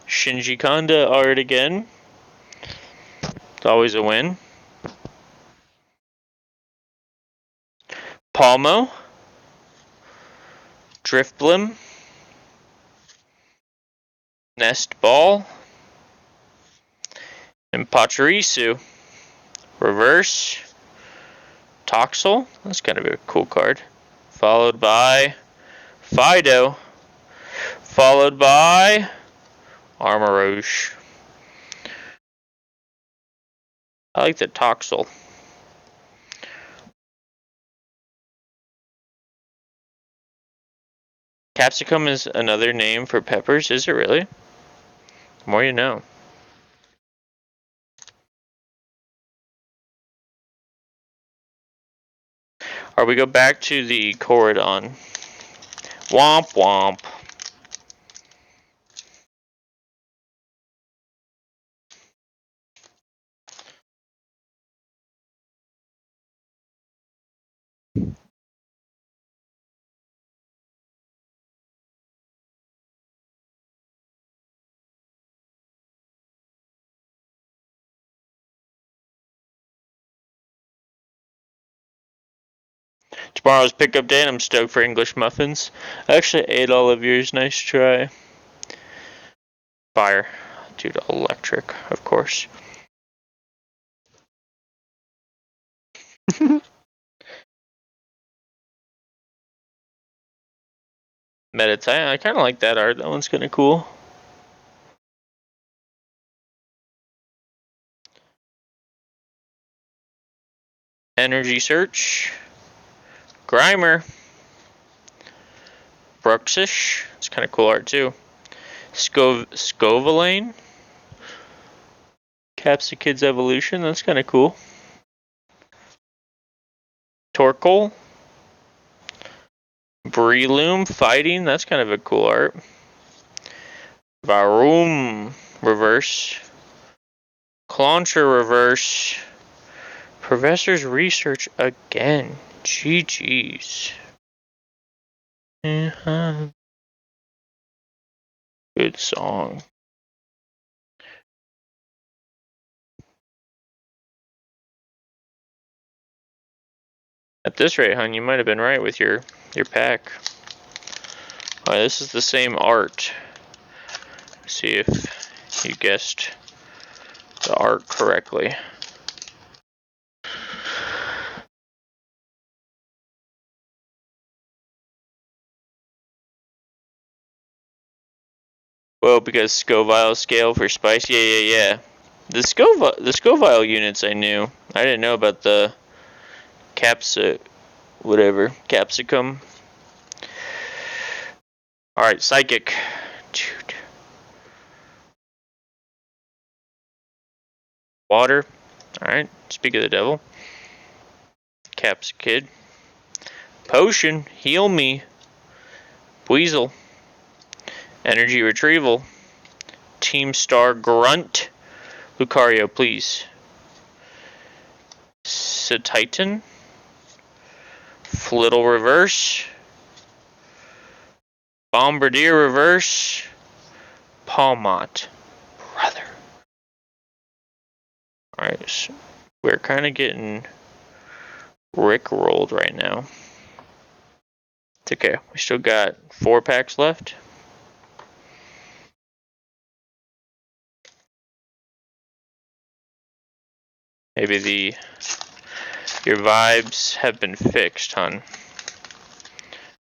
Shinji Kanda art again. It's always a win. Palmo. Driftblim. Nest Ball. And Pachirisu. Reverse. Toxel. That's kind of a cool card. Followed by Fido. Followed by Armarouge. I like the Toxel. Capsicum is another name for peppers, is it really? The more you know. Alright, we go back to the Corridon. Womp womp. Tomorrow's pickup day and I'm stoked for English muffins. I actually ate all of yours, nice try. Fire. Dude, electric, of course. Meditite, I kind of like that art, that one's kind of cool. Energy Search. Grimer. Bruxish, it's kind of cool art too. Scovalane. Capsicid's Evolution, that's kind of cool. Torkoal. Breloom Fighting, that's kind of a cool art. Varoom Reverse. Clauncher Reverse. Professor's Research again. GG's. Good song. At this rate, hon, you might have been right with your pack. Alright, this is the same art. Let's see if you guessed the art correctly. Well, because Scoville scale for spice, yeah. The Scoville units I knew. I didn't know about the capsicum. Alright, Psychic. Dude. Water. Alright, speak of the devil. Caps Kid. Potion, heal me. Weasel. Energy retrieval. Team Star Grunt. Lucario, please. Titan. Flittle reverse. Bombardier reverse. Palmont. Brother. Alright, so we're kind of getting rickrolled right now. It's okay. We still got 4 packs left. Maybe your vibes have been fixed, hun.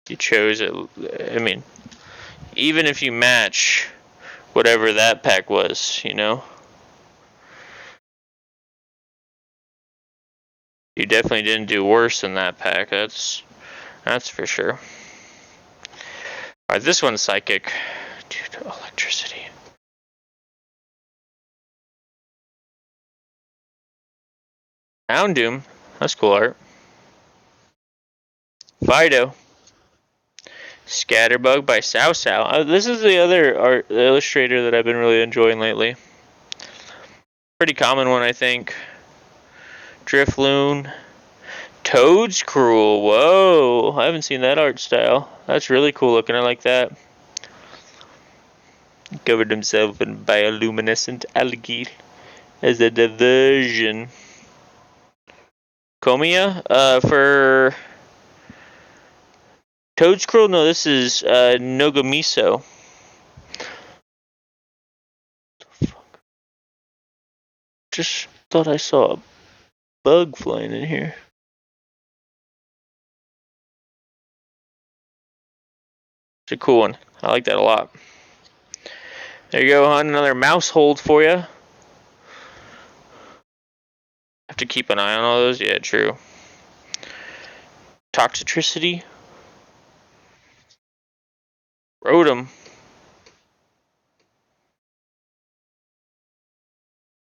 You chose it. I mean, even if you match whatever that pack was, you know, you definitely didn't do worse than that pack. That's for sure. Alright, this one's psychic. Dude, electricity. Houndoom. That's cool art. Fido. Scatterbug by Sao Sao. This is the other illustrator that I've been really enjoying lately. Pretty common one, I think. Drifloon. Toad's Cruel. Whoa, I haven't seen that art style. That's really cool looking. I like that. Covered himself in bioluminescent algae as a diversion. Komiya? For Toad's Cruel? No, this is Nogamiso. Just thought I saw a bug flying in here. It's a cool one. I like that a lot. There you go, hon. Another mouse hold for you. Have to keep an eye on all those? Yeah, true. Toxicity. Rotom.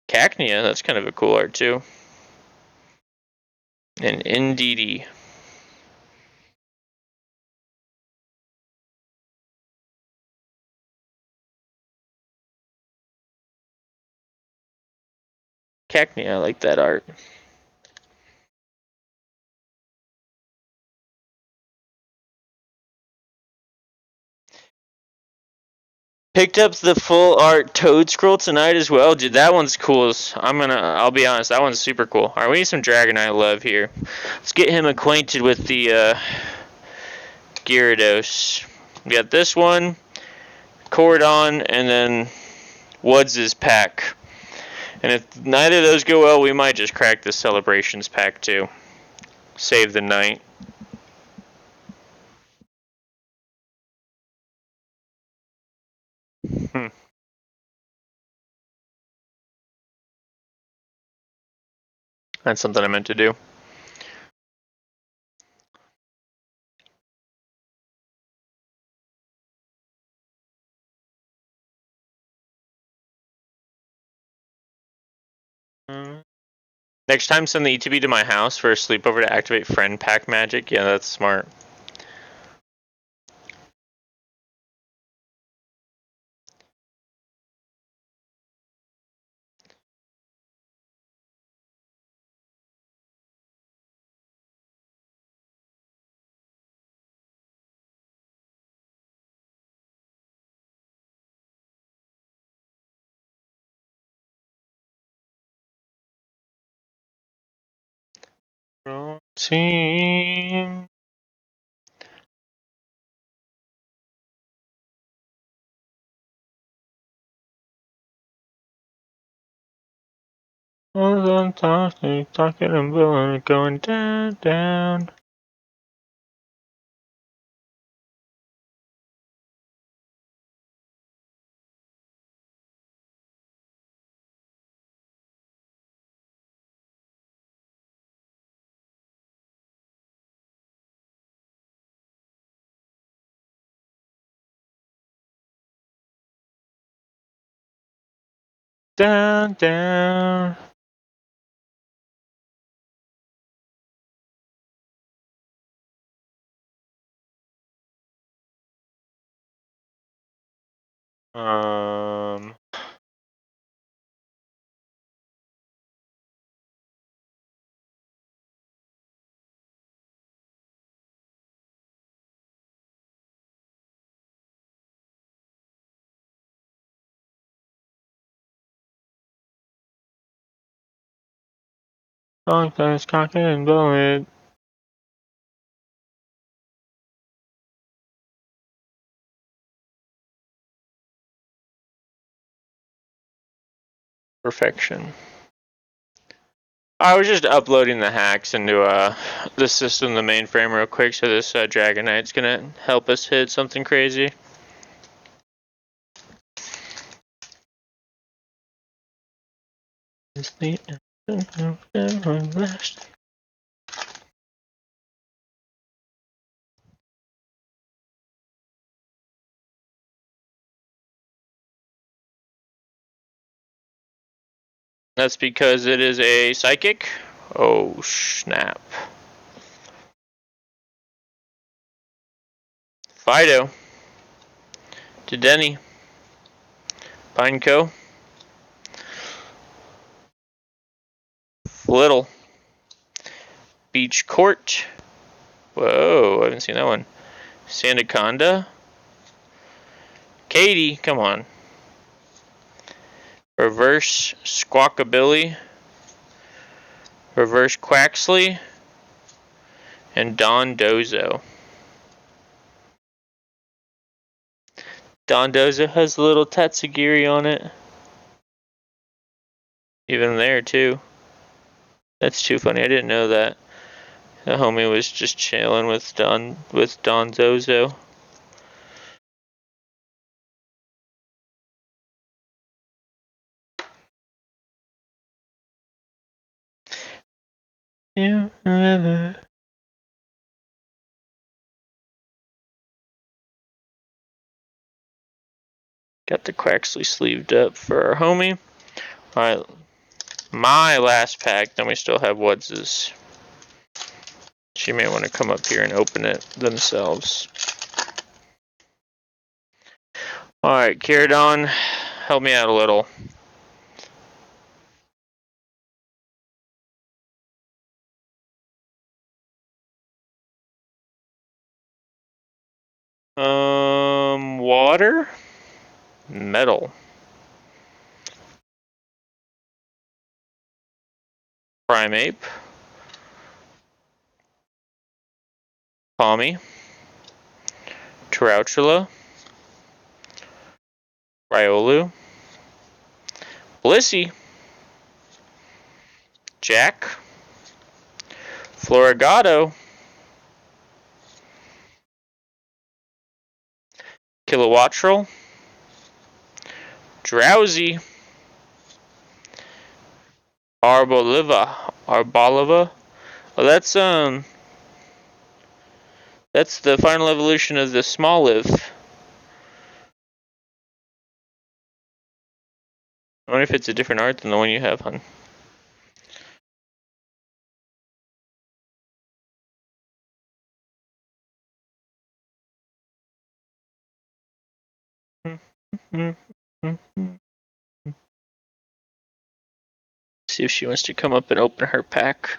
Cacnea, that's kind of a cool art too. And NDD. Cacnea, I like that art. Picked up the full art Toad Scroll tonight as well. Dude, that one's cool. I'll be honest, that one's super cool. Alright, we need some Dragonite love here. Let's get him acquainted with the Gyarados. We got this one, Cordon, and then Woods' pack. And if neither of those go well, we might just crack the Celebrations pack too. Save the night. That's something I meant to do. Next time, send the ETB to my house for a sleepover to activate friend pack magic. Yeah, that's smart. Team. Talking and blowing, going down, down. Down, down. Sometimes cock and blow it. Perfection. I was just uploading the hacks into the system, the mainframe, real quick, so this Dragonite's gonna help us hit something crazy. That's because it is a psychic. Oh snap. Fido. Dedenne. Pineco. Little. Beach Court. Whoa, I haven't seen that one. Sandaconda. Katie, come on. Reverse Squawkabilly. Reverse Quaxley. And Don Dozo. Don Dozo has a little Tatsugiri on it. Even there, too. That's too funny. I didn't know that. The homie was just chilling with Don Zozo. Yeah, forever. Got the Quaxley sleeved up for our homie. Alright, my last pack. Then we still have Woods's. She may want to come up here and open it themselves. Alright, Kiradon, help me out a little. Water? Metal. Primeape. Palmy. Tarountula. Riolu. Blissey. Jack. Florigato. Kilowattrel. Drowsy. Arboliva. Oh, that's the final evolution of the Smoliv. I wonder if it's a different art than the one you have, hon. See if she wants to come up and open her pack.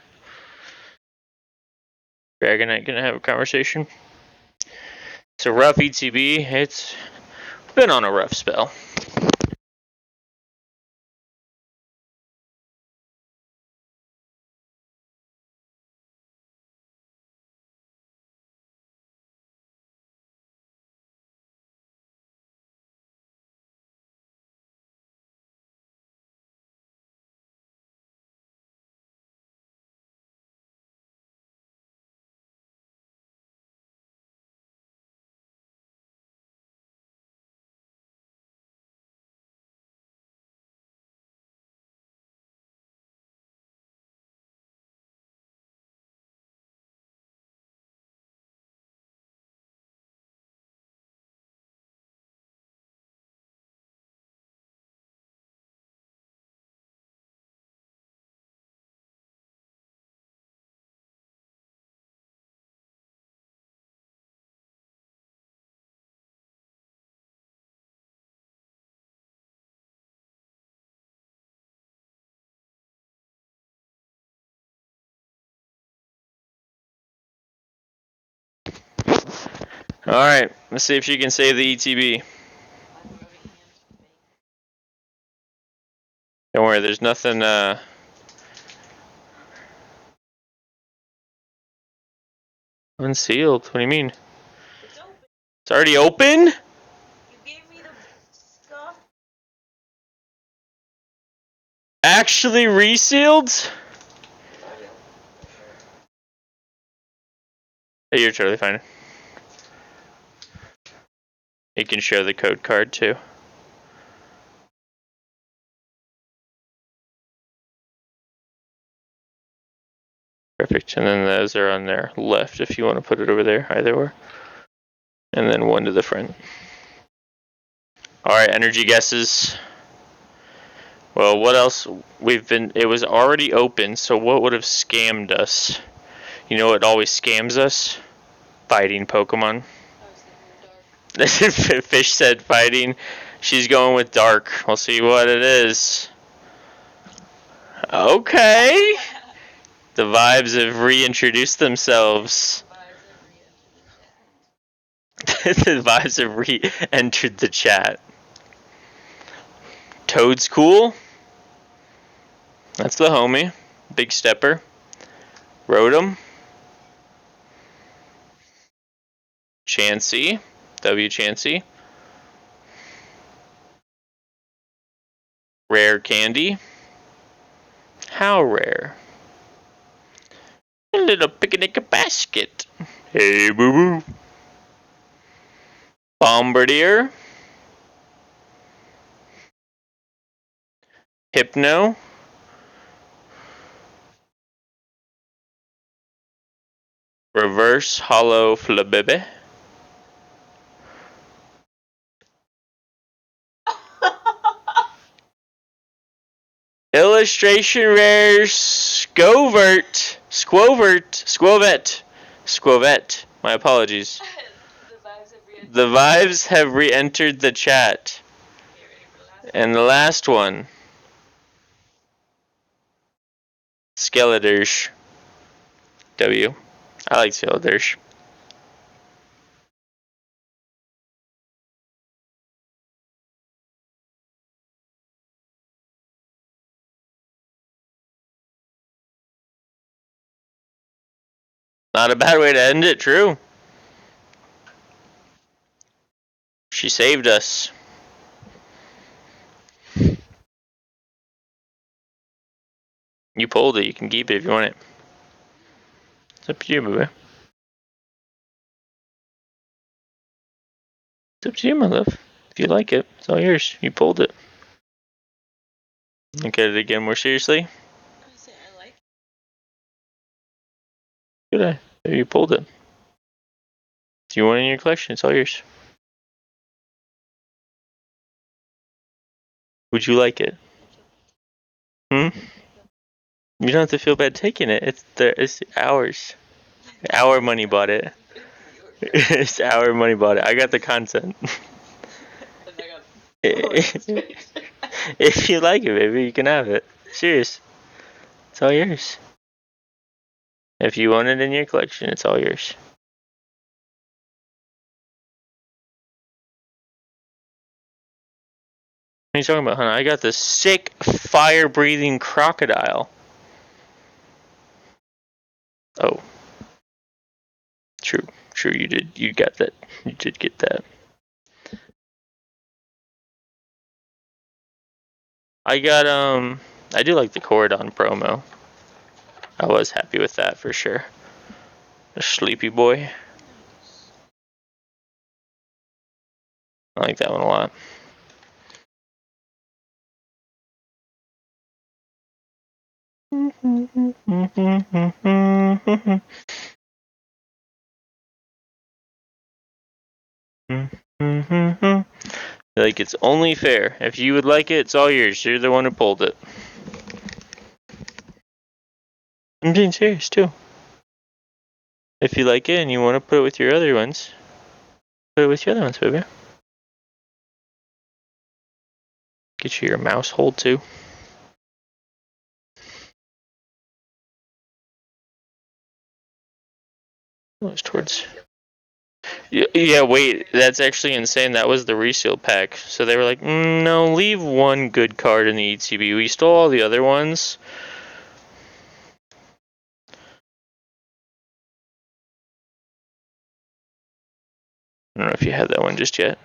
Dragonite gonna have a conversation. It's a rough ETB. It's been on a rough spell. Alright, let's see if she can save the ETB. Don't worry, there's nothing, unsealed. What do you mean? It's open. It's already open? You gave me the stuff. Actually resealed? Hey, you're totally fine. You can show the code card too. Perfect, and then those are on their left if you want to put it over there, either or. And then one to the front. Alright, energy guesses. Well, what else? It was already open, so what would have scammed us? You know what always scams us? Fighting Pokemon. Fish said fighting. She's going with dark. We'll see what it is. Okay. The vibes have reintroduced themselves. The vibes have re-entered the chat. Toad's cool. That's the homie. Big stepper. Rotom. Chansey. W Chansey. Rare candy. How rare? A little picnic basket. Hey boo boo. Bombardier. Hypno. Reverse Hollow Flabébé. Illustration rare Squovette. My apologies. The vibes have re-entered the chat. And the last one. Skeledirge. W. I like Skeledirge. Not a bad way to end it, true. She saved us. You pulled it, you can keep it if you want it. It's up to you, baby. It's up to you, my love. If you like it, it's all yours. You pulled it. Look at it again more seriously. I like Good eye. You pulled it. If you want it in your collection, it's all yours. Would you like it? You don't have to feel bad taking it. It's ours. Our money bought it. It's our money bought it. I got the content. If you like it, baby, you can have it. Serious. It's all yours. If you want it in your collection, it's all yours. What are you talking about, honey? I got the sick fire-breathing crocodile. Oh. True, you did. You got that. You did get that. I got, I do like the Coridon promo. I was happy with that for sure. A sleepy boy. I like that one a lot. Like, it's only fair. If you would like it, it's all yours. You're the one who pulled it. I'm being serious too. If you like it and you want to put it with your other ones, put it with your other ones, baby. Get you your mouse hold too. Oh, it's towards. Yeah, wait, that's actually insane. That was the reseal pack. So they were like, no, leave one good card in the ETB. We stole all the other ones. I don't know if you had that one just yet.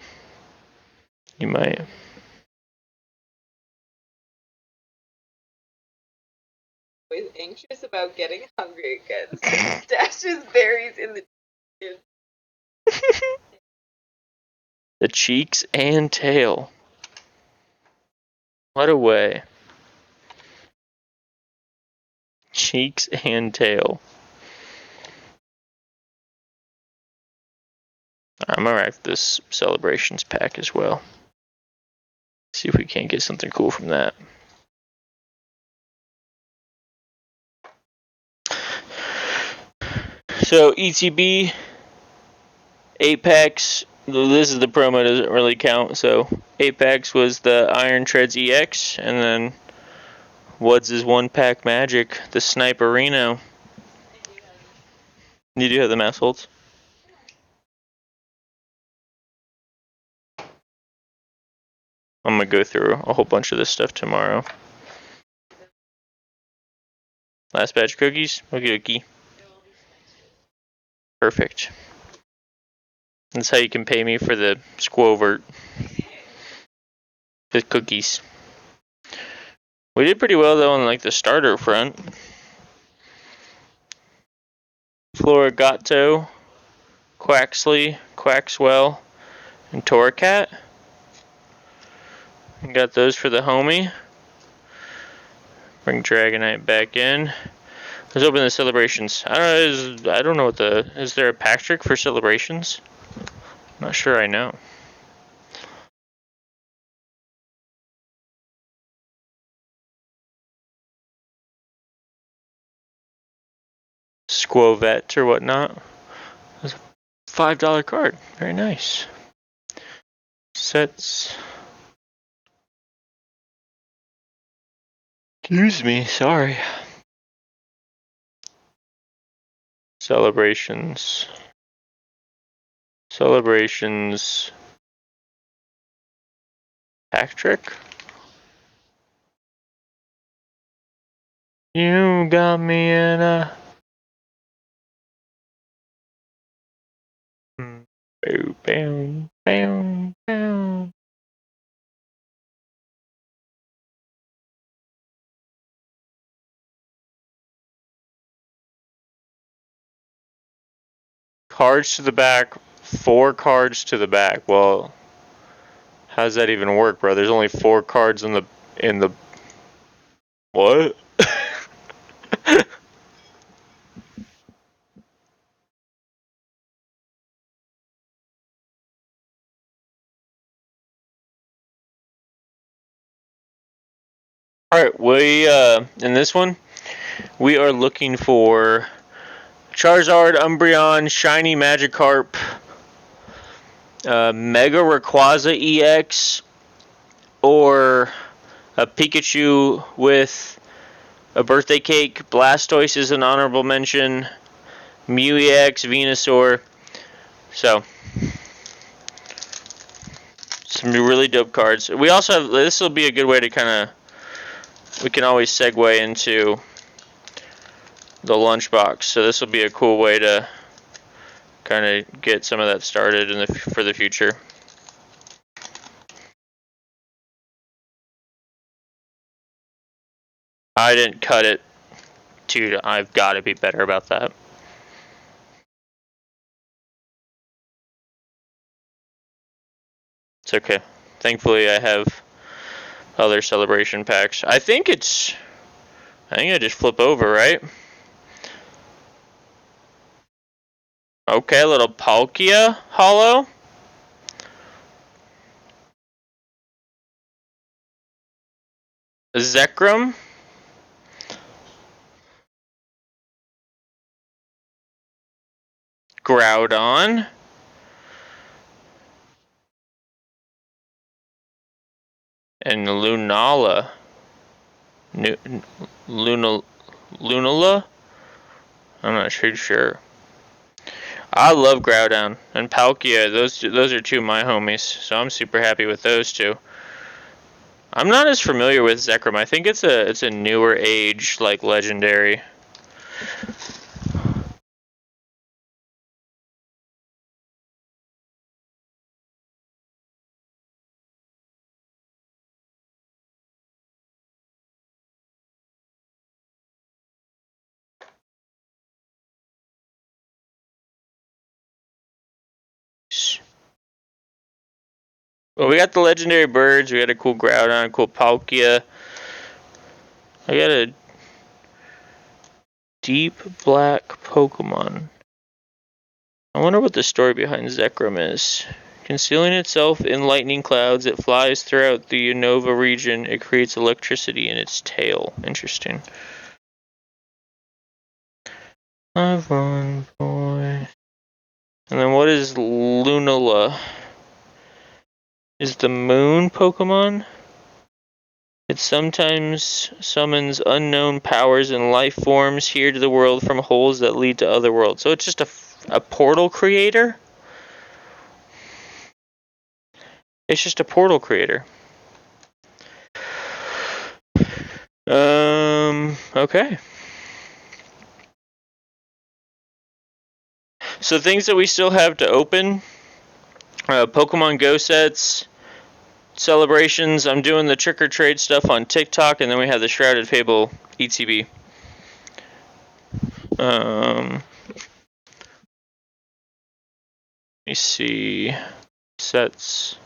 You might. Always anxious about getting hungry again. So stashes berries in the The cheeks and tail. What a way. Cheeks and tail. I'm gonna rack this celebrations pack as well. See if we can't get something cool from that. So ETB 8 packs. This is the promo, doesn't really count. So 8 packs was the Iron Treads EX, and then Woods is 1 pack Magic, the Sniper Reno. You do have the mass holds. I'm gonna go through a whole bunch of this stuff tomorrow. Last batch of cookies. Okay. Perfect. That's how you can pay me for the Squovert. The cookies. We did pretty well though on like the starter front. Florigato, Quaxley, Quaxwell, and Torracat. Got those for the homie. Bring Dragonite back in. Let's open the celebrations. I don't know what is there a pack trick for celebrations? I'm not sure I know. Squovet or whatnot. It's a $5 card. Very nice. Sets. Excuse me, sorry. Celebrations. Pack trick? You got me in a... Bam, bam, bam. Cards to the back, 4 cards to the back. Well, how does that even work, bro? There's only 4 cards in the what? Alright, we in this one we are looking for Charizard, Umbreon, Shiny Magikarp, Mega Rayquaza EX, or a Pikachu with a birthday cake. Blastoise is an honorable mention. Mew EX, Venusaur. So, some really dope cards. We also have, this will be a good way to kind of, we can always segue into the lunchbox. So this will be a cool way to kind of get some of that started for the future. I didn't cut it. Dude, I've got to be better about that. It's okay. Thankfully, I have other celebration packs. I think I just flip over, right? Okay, little Palkia Hollow. Zekrom. Groudon. And Lunala. Lunala? I'm not too sure. I love Groudon and Palkia. Those are two of my homies, so I'm super happy with those two. I'm not as familiar with Zekrom. I think it's a newer age, like legendary. Well, we got the legendary birds. We got a cool Groudon, a cool Palkia. I got a deep black Pokemon. I wonder what the story behind Zekrom is. Concealing itself in lightning clouds, it flies throughout the Unova region. It creates electricity in its tail. Interesting. I've run, boy. And then what is Lunala? Is the moon Pokemon? It sometimes summons unknown powers and life forms here to the world from holes that lead to other worlds. So it's just a portal creator? It's just a portal creator. Okay. So things that we still have to open. Pokemon Go sets. Celebrations. I'm doing the trick or trade stuff on TikTok, and then we have the Shrouded Fable ETB. Let me see. Sets.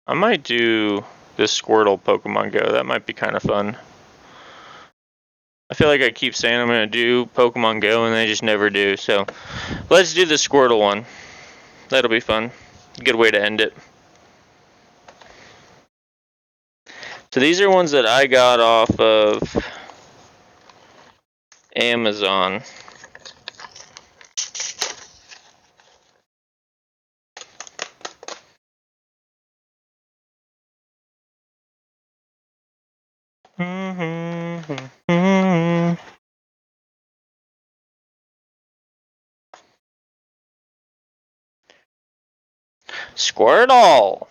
I might do this Squirtle Pokemon Go. That might be kind of fun. I feel like I keep saying I'm going to do Pokemon Go, and I just never do. So let's do the Squirtle one. That'll be fun. Good way to end it. So these are ones that I got off of Amazon. Squirtle!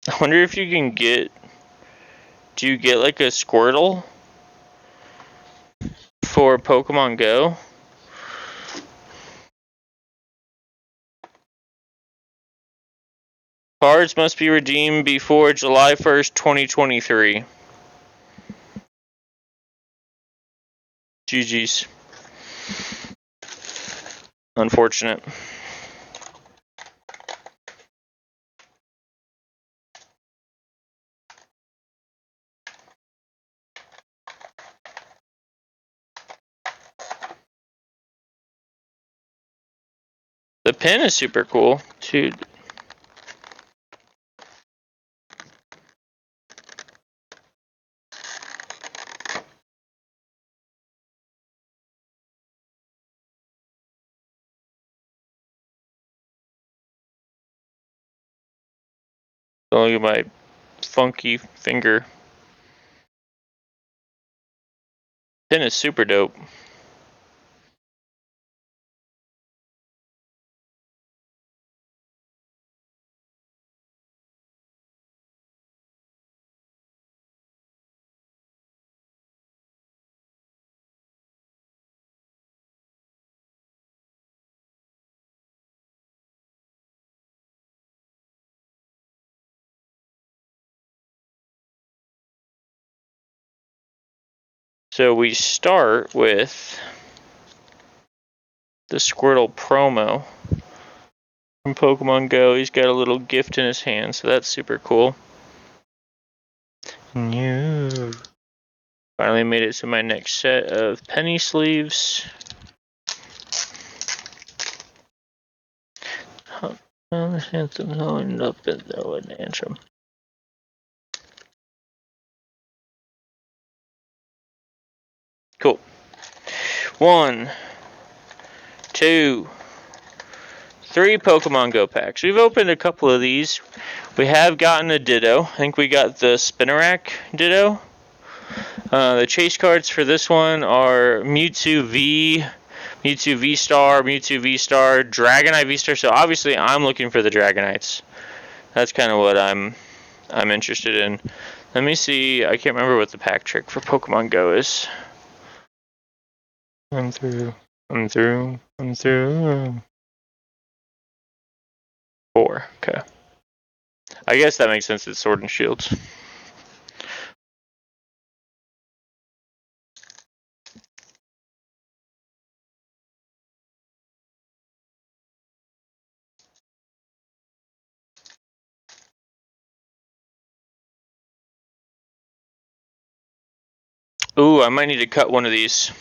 I wonder if you can get... Do you get like a Squirtle for Pokemon Go? Cards must be redeemed before July 1st, 2023. GG's. Unfortunate. The pin is super cool, dude. Look at my funky finger. Pin is super dope. So we start with the Squirtle promo from Pokemon Go. He's got a little gift in his hand, so that's super cool. New. Finally made it to my next set of penny sleeves. Well, the handsome going up and throw an antrim. Cool. 1, 2, 3 Pokemon Go packs. We've opened a couple of these. We have gotten a Ditto. I think we got the Spinarak Ditto. The chase cards for this one are Mewtwo V, Mewtwo V-Star, Mewtwo V-Star, Dragonite V-Star. So obviously I'm looking for the Dragonites. That's kind of what I'm interested in. Let me see. I can't remember what the pack trick for Pokemon Go is. I'm through. 4. Okay. I guess that makes sense. It's Sword and Shields. Ooh, I might need to cut one of these.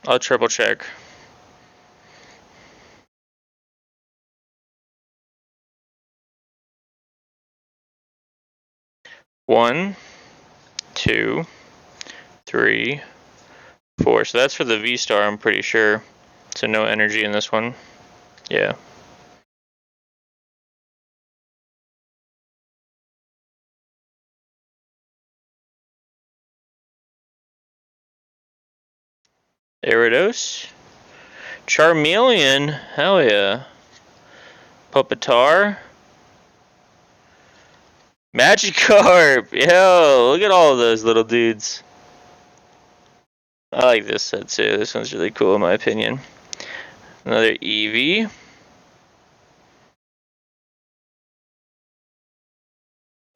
I'll triple check. One, 2, 3, 4. So that's for the V-Star, I'm pretty sure. So no energy in this one. Yeah. Gyarados. Charmeleon. Hell yeah. Pupitar. Magikarp. Yo, look at all of those little dudes. I like this set too. This one's really cool in my opinion. Another Eevee.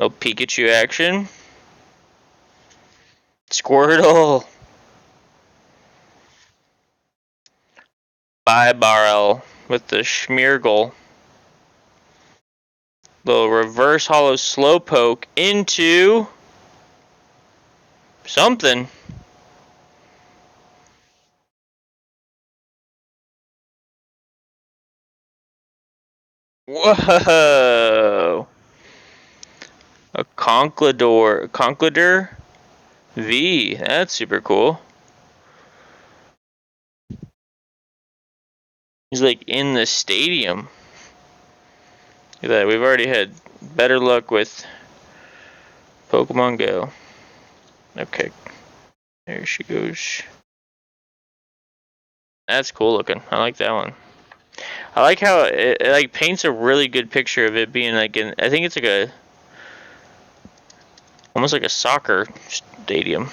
Little Pikachu action. Squirtle. Bibarel with the Schmeargle. Little reverse hollow Slowpoke into something. Whoa! A Conkleder V. That's super cool. He's like in the stadium. Look at that. We've already had better luck with Pokemon Go. Okay. There she goes. That's cool looking. I like that one. I like how it like paints a really good picture of it being like in. I think it's like a almost like a soccer stadium.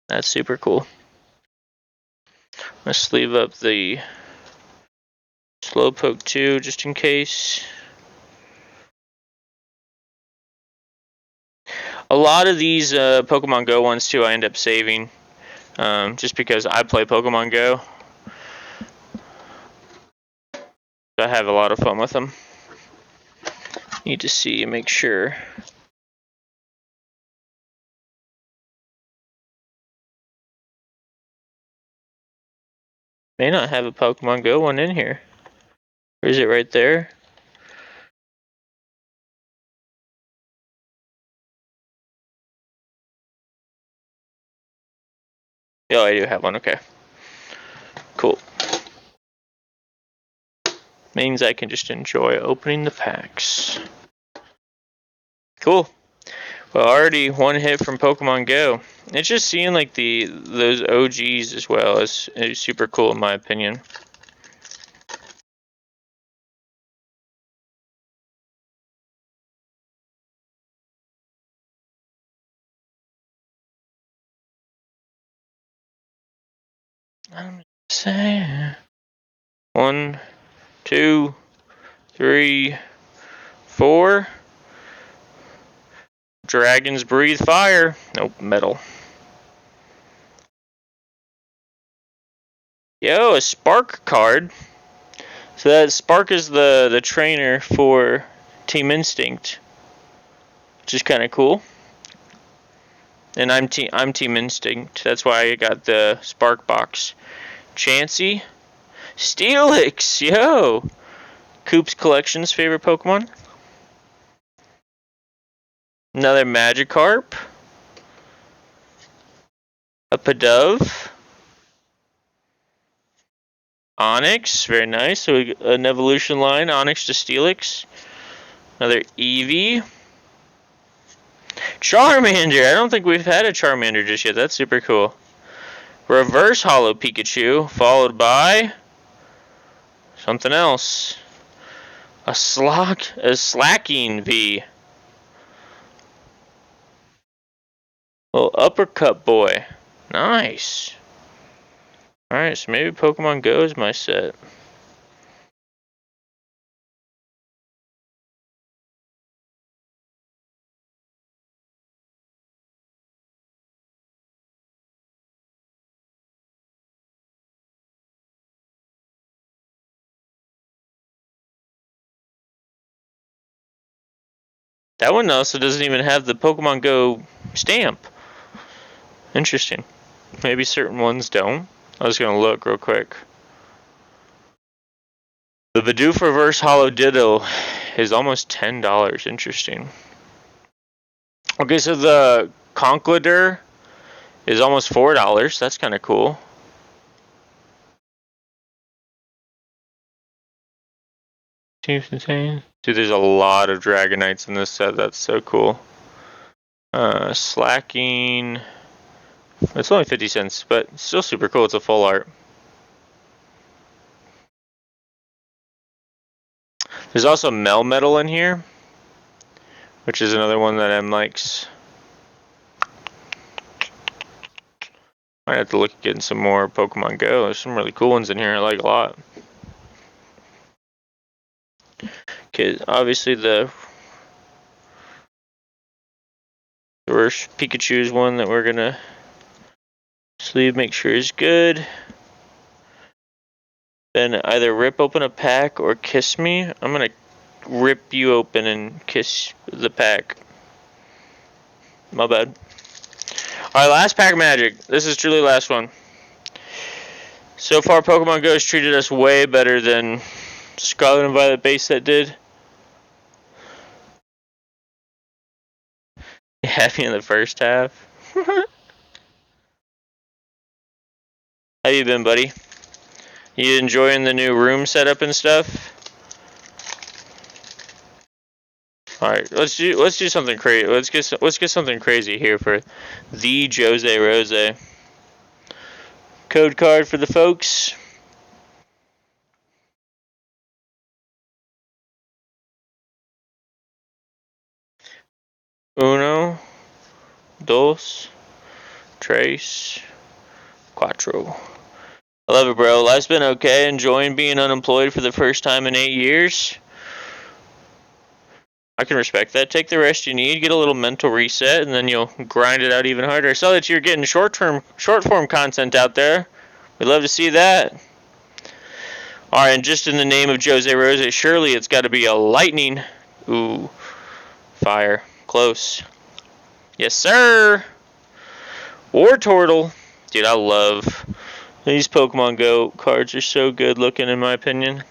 That's super cool. Let's sleeve up the Slowpoke 2 just in case. A lot of these Pokemon Go ones too I end up saving just because I play Pokemon Go. I have a lot of fun with them. Need to see and make sure. May not have a Pokemon Go one in here. Or is it right there? Oh, I do have one. Okay. Cool. Means I can just enjoy opening the packs. Cool. Well, already one hit from Pokemon Go. It's just seeing like those OGs as well is super cool in my opinion. I'm saying 1, 2, 3, 4. Dragons breathe fire. Nope, metal. Yo, a Spark card. So that Spark is the trainer for Team Instinct, which is kind of cool. And I'm Team Instinct. That's why I got the Spark box. Chansey, Steelix, yo. Coop's Collection's favorite Pokemon. Another Magikarp. A Pidove. Onyx, very nice. So we got an evolution line, Onyx to Steelix. Another Eevee. Charmander! I don't think we've had a Charmander just yet. That's super cool. Reverse Hollow Pikachu, followed by something else. A Slacking V. Little Uppercut Boy. Nice. Alright, so maybe Pokemon Go is my set. That one also doesn't even have the Pokemon Go stamp. Interesting. Maybe certain ones don't. I was gonna look real quick. The Bidoof Reverse Hollow Ditto is almost $10. Interesting. Okay, so the Conkeldurr is almost $4. That's kind of cool. Seems insane. Dude, there's a lot of Dragonites in this set. That's so cool. Slacking. It's only 50 cents, but still super cool. It's a full art. There's also Melmetal in here, which is another one that M likes. Might have to look at getting some more Pokemon Go. There's some really cool ones in here I like a lot. Okay, obviously the reverse Pikachu is one that we're gonna sleeve, make sure is good. Then either rip open a pack or kiss me. I'm gonna rip you open and kiss the pack. My bad. Alright, last pack of magic. This is truly the last one. So far, Pokemon Go has treated us way better than Scarlet and Violet base set did. Happy in the first half. How you been, buddy? You enjoying the new room setup and stuff? All right, let's do something crazy. Let's get something crazy here for the Jose Rose. Code card for the folks. Uno, dos, tres, cuatro. I love it, bro. Life's been okay. Enjoying being unemployed for the first time in 8 years. I can respect that. Take the rest you need, get a little mental reset, and then you'll grind it out even harder. So that you're getting short form content out there. We'd love to see that. Alright, and just in the name of Jose Rose, surely it's got to be a lightning. Ooh, fire. Close. Yes, sir. Wartortle. Dude, I love these Pokemon Go cards. Are so good looking, in my opinion.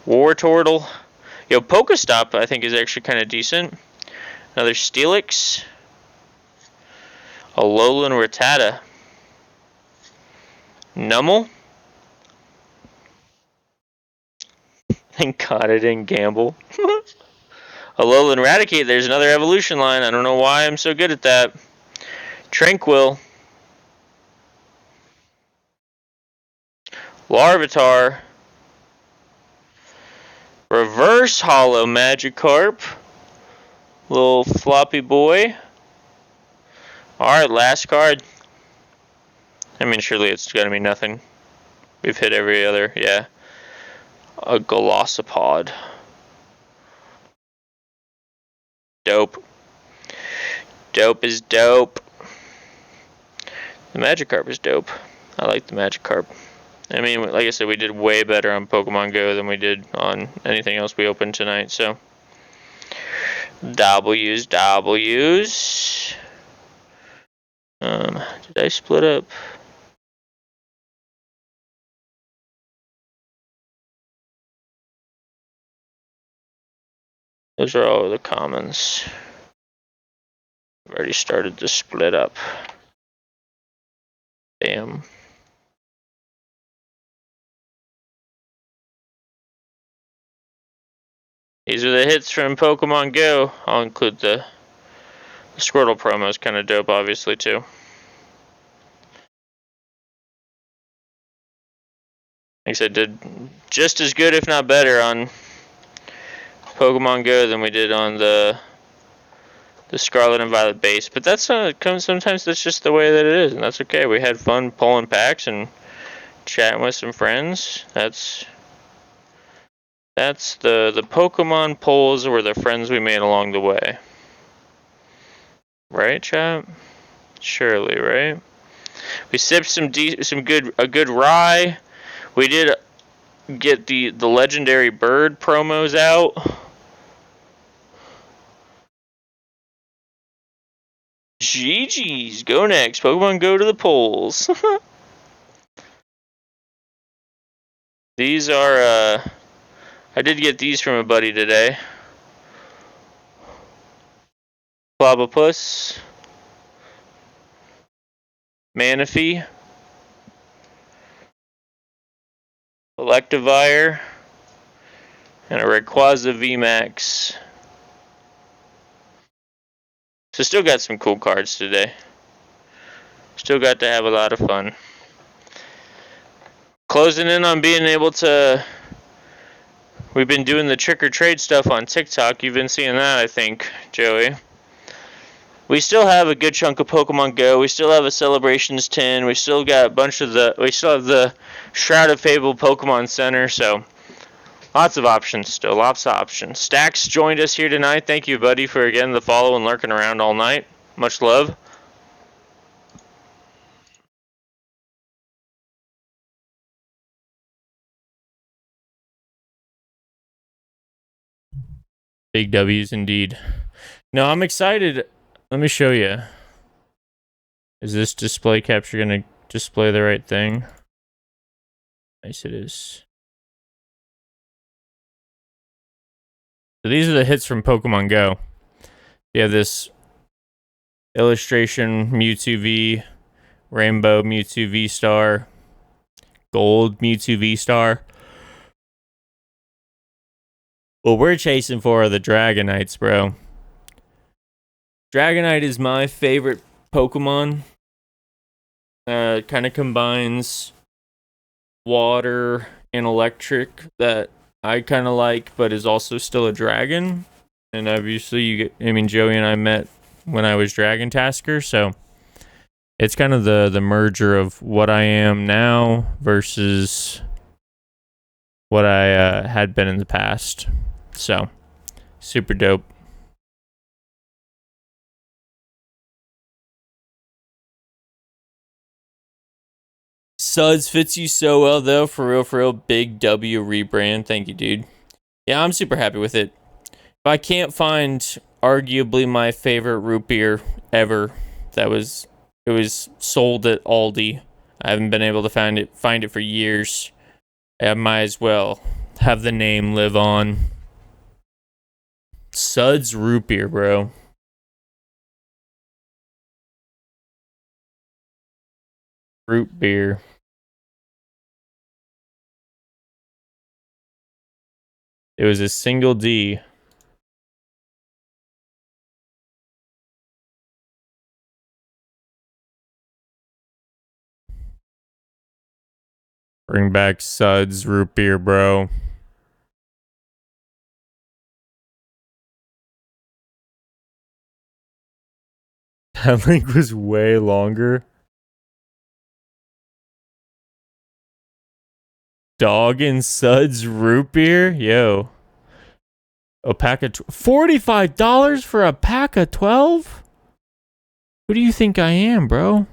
Wartortle. Yo, Pokestop, I think, is actually kind of decent. Another Steelix. Alolan Rattata. Numel. Thank God I didn't gamble. Alolan Raticate, there's another evolution line. I don't know why I'm so good at that. Tranquil. Larvitar. Reverse Hollow Magikarp. Little floppy boy. Alright, last card. I mean, surely it's gonna be nothing. We've hit every other, yeah. A Glossopod. Dope. Dope is dope. The Magikarp is dope. I like the Magikarp. I mean, like I said, we did way better on Pokemon Go than we did on anything else we opened tonight, so. W's. Did I split up? Those are all the commons. I've already started to split up. Damn. These are the hits from Pokemon Go. I'll include the The Squirtle promo is kind of dope, obviously, too. Like I said, did just as good, if not better, on Pokemon Go than we did on the Scarlet and Violet base. But that's sometimes that's just the way that it is, and that's okay. We had fun pulling packs and chatting with some friends. That's the Pokemon polls were the friends we made along the way. Right, chat? Surely, right? We sipped a good rye. We did get the legendary bird promos out. GG's, go next. Pokemon Go to the polls. These are I did get these from a buddy today. Clobopus, Manaphy, Electivire, and a Rayquaza VMAX. So still got some cool cards today. Still got to have a lot of fun. Closing in on being able to... We've been doing the trick or trade stuff on TikTok. You've been seeing that, I think, Joey. We still have a good chunk of Pokemon Go. We still have a Celebrations tin. We still got a bunch of the... We still have the Shroud of Fable Pokemon Center, so... Lots of options still. Lots of options. Stax joined us here tonight. Thank you, buddy, for, again, the follow and lurking around all night. Much love. Big W's indeed. No, I'm excited. Let me show you. Is this display capture going to display the right thing? Nice, it is. So these are the hits from Pokemon Go. You have this illustration Mewtwo V, Rainbow Mewtwo V Star, Gold Mewtwo V Star. What we're chasing for are the Dragonites, bro. Dragonite is my favorite Pokemon. Kind of combines water and electric that I kind of like, but is also still a dragon. And obviously, Joey and I met when I was Dragon Tasker, so it's kind of the merger of what I am now versus what I had been in the past. So, super dope. Suds fits you so well, though. For real. Big W rebrand. Thank you, dude. Yeah, I'm super happy with it. If I can't find arguably my favorite root beer ever, it was sold at Aldi. I haven't been able to find it for years. I might as well have the name live on. Suds root beer, bro. Root beer. It was a single D. Bring back Suds root beer, bro. That link was way longer. Dog and Suds root beer? Yo. A pack of $45 for a pack of 12? Who do you think I am, bro?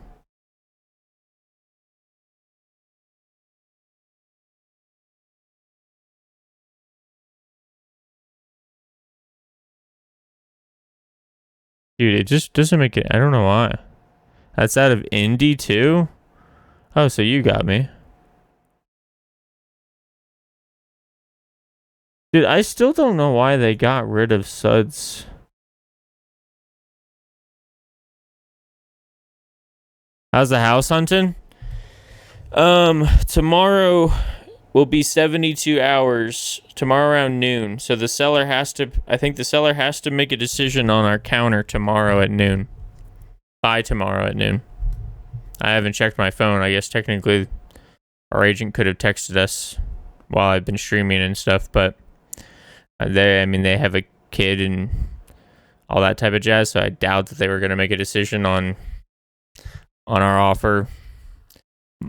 Dude, it just doesn't make it. I don't know why. That's out of Indy too? Oh, so you got me. Dude, I still don't know why they got rid of Suds. How's the house hunting? Tomorrow will be 72 hours tomorrow around noon. So the seller has to, I think the seller has to make a decision on our counter tomorrow at noon. By tomorrow at noon. I haven't checked my phone. I guess technically our agent could have texted us while I've been streaming and stuff, but they have a kid and all that type of jazz, so I doubt that they were going to make a decision on our offer.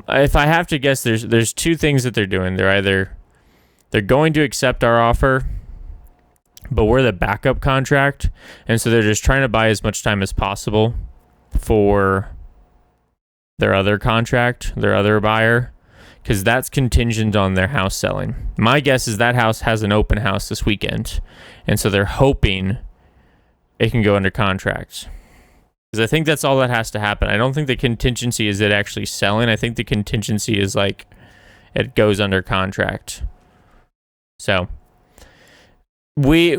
If I have to guess, there's two things that they're doing. They're going to accept our offer, but we're the backup contract, and so they're just trying to buy as much time as possible for their other contract, their other buyer, because that's contingent on their house selling. My guess is that house has an open house this weekend, and so they're hoping it can go under contract. Because I think that's all that has to happen. I don't think the contingency is it actually selling. I think the contingency is like it goes under contract. So we've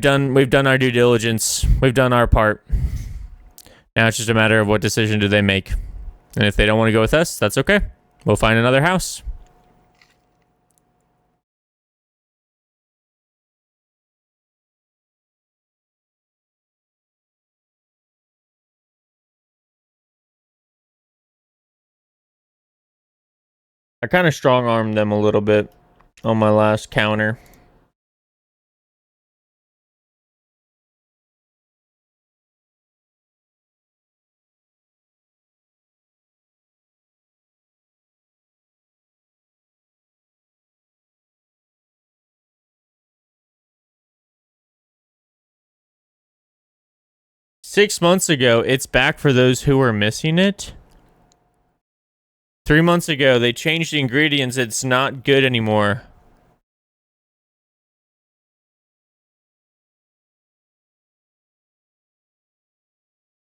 done our due diligence. We've done our part. Now it's just a matter of what decision do they make. And if they don't want to go with us, that's okay. We'll find another house. I kind of strong-armed them a little bit on my last counter. Six months ago, it's back for those who are missing it. 3 months ago, they changed the ingredients. It's not good anymore.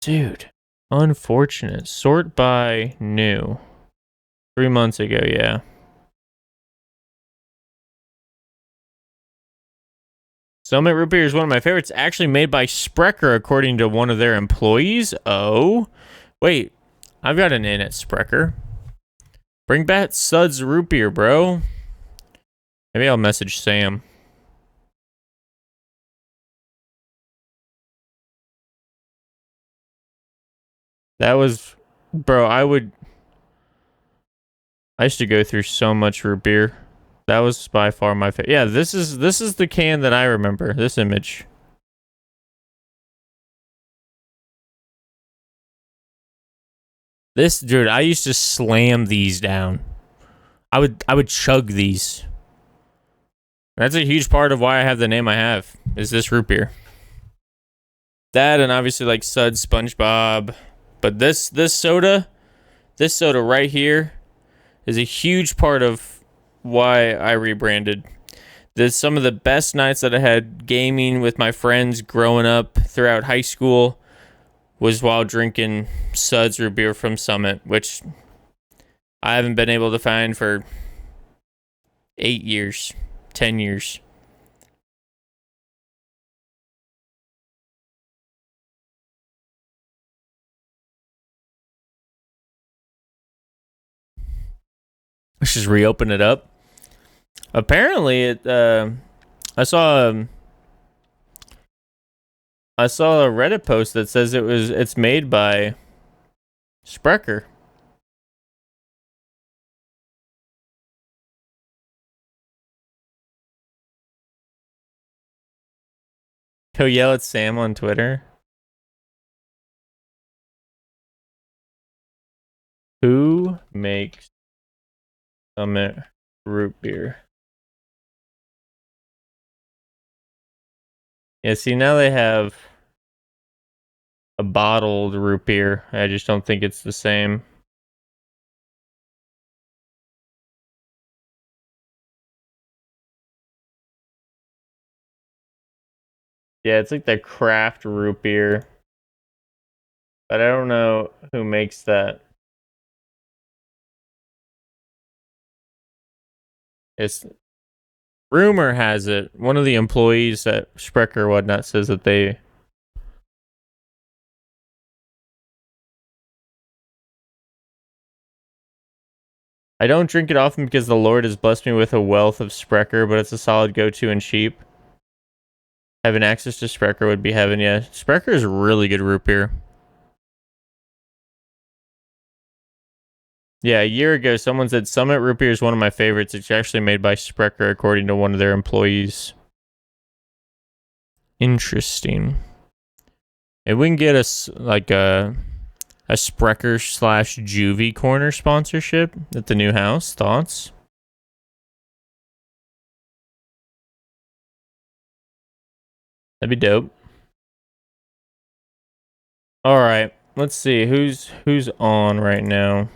Dude, unfortunate. Sort by new. 3 months ago, yeah. Summit Root Beer is one of my favorites. Actually made by Sprecher, according to one of their employees. Oh, wait. I've got an in at Sprecher. Bring back Suds Root Beer, bro. Maybe I'll message Sam. That was, bro, I used to go through so much root beer. That was by far my favorite. Yeah, this is the can that I remember. This image. This dude, I used to slam these down. I would chug these. That's a huge part of why I have the name I have. Is this root beer? That and obviously like Sud, SpongeBob, but this soda right here is a huge part of why I rebranded. There's some of the best nights that I had gaming with my friends growing up throughout high school was while drinking Suds root beer from Summit, which I haven't been able to find for 8 years, 10 years. Let's just reopen it up. Apparently, I saw a Reddit post that says it's made by Sprecher. Go yell at Sam on Twitter. Who makes Summit root beer? Yeah, see, now they have a bottled root beer. I just don't think it's the same. Yeah, it's like the craft root beer. But I don't know who makes that. It's rumor has it. One of the employees at Sprecher or whatnot says that they I don't drink it often because the Lord has blessed me with a wealth of Sprecher, but it's a solid go-to and cheap. Having access to Sprecher would be heaven, yeah. Sprecher is really good root beer. Yeah, a year ago, someone said Summit root beer is one of my favorites. It's actually made by Sprecher, according to one of their employees. Interesting. If we can get us like a Sprecher slash Juvie corner sponsorship at the new house, thoughts? That'd be dope. All right, let's see who's on right now.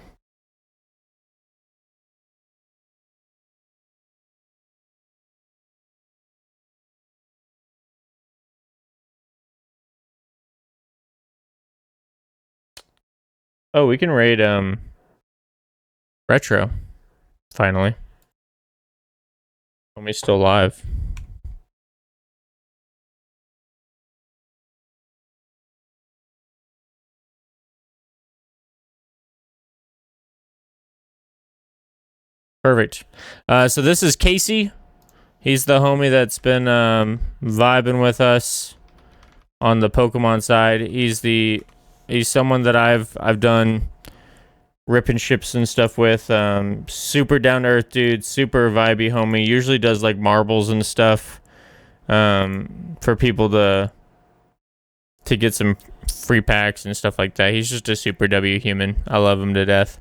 Oh, we can raid Retro. Finally. Homie's still alive. Perfect. So this is Casey. He's the homie that's been vibing with us on the Pokemon side. He's someone that I've done ripping ships and stuff with. Super down to earth dude, super vibey homie. Usually does like marbles and stuff for people to get some free packs and stuff like that. He's just a super W human. I love him to death.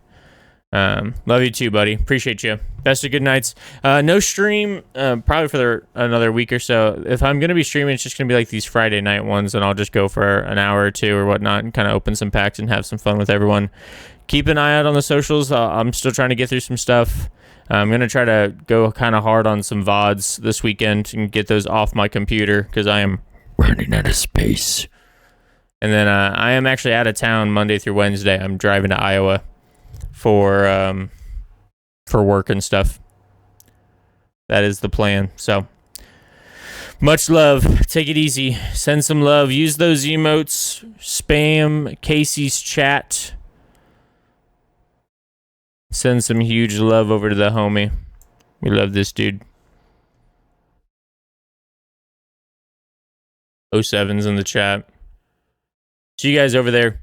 Love you too, buddy. Appreciate you. Best of good nights. No stream probably for another week or so. If I'm gonna be streaming, it's just gonna be like these Friday night ones, and I'll just go for an hour or two or whatnot and kind of open some packs and have some fun with everyone. Keep an eye out on the socials. I'm still trying to get through some stuff. I'm gonna try to go kind of hard on some VODs this weekend and get those off my computer because I am running out of space. And then I am actually out of town Monday through Wednesday. I'm driving to Iowa for work and stuff. That is the plan. So much love. Take it easy. Send some love. Use those emotes. Spam Casey's chat. Send some huge love over to the homie. We love this dude. 07's in the chat. See you guys over there.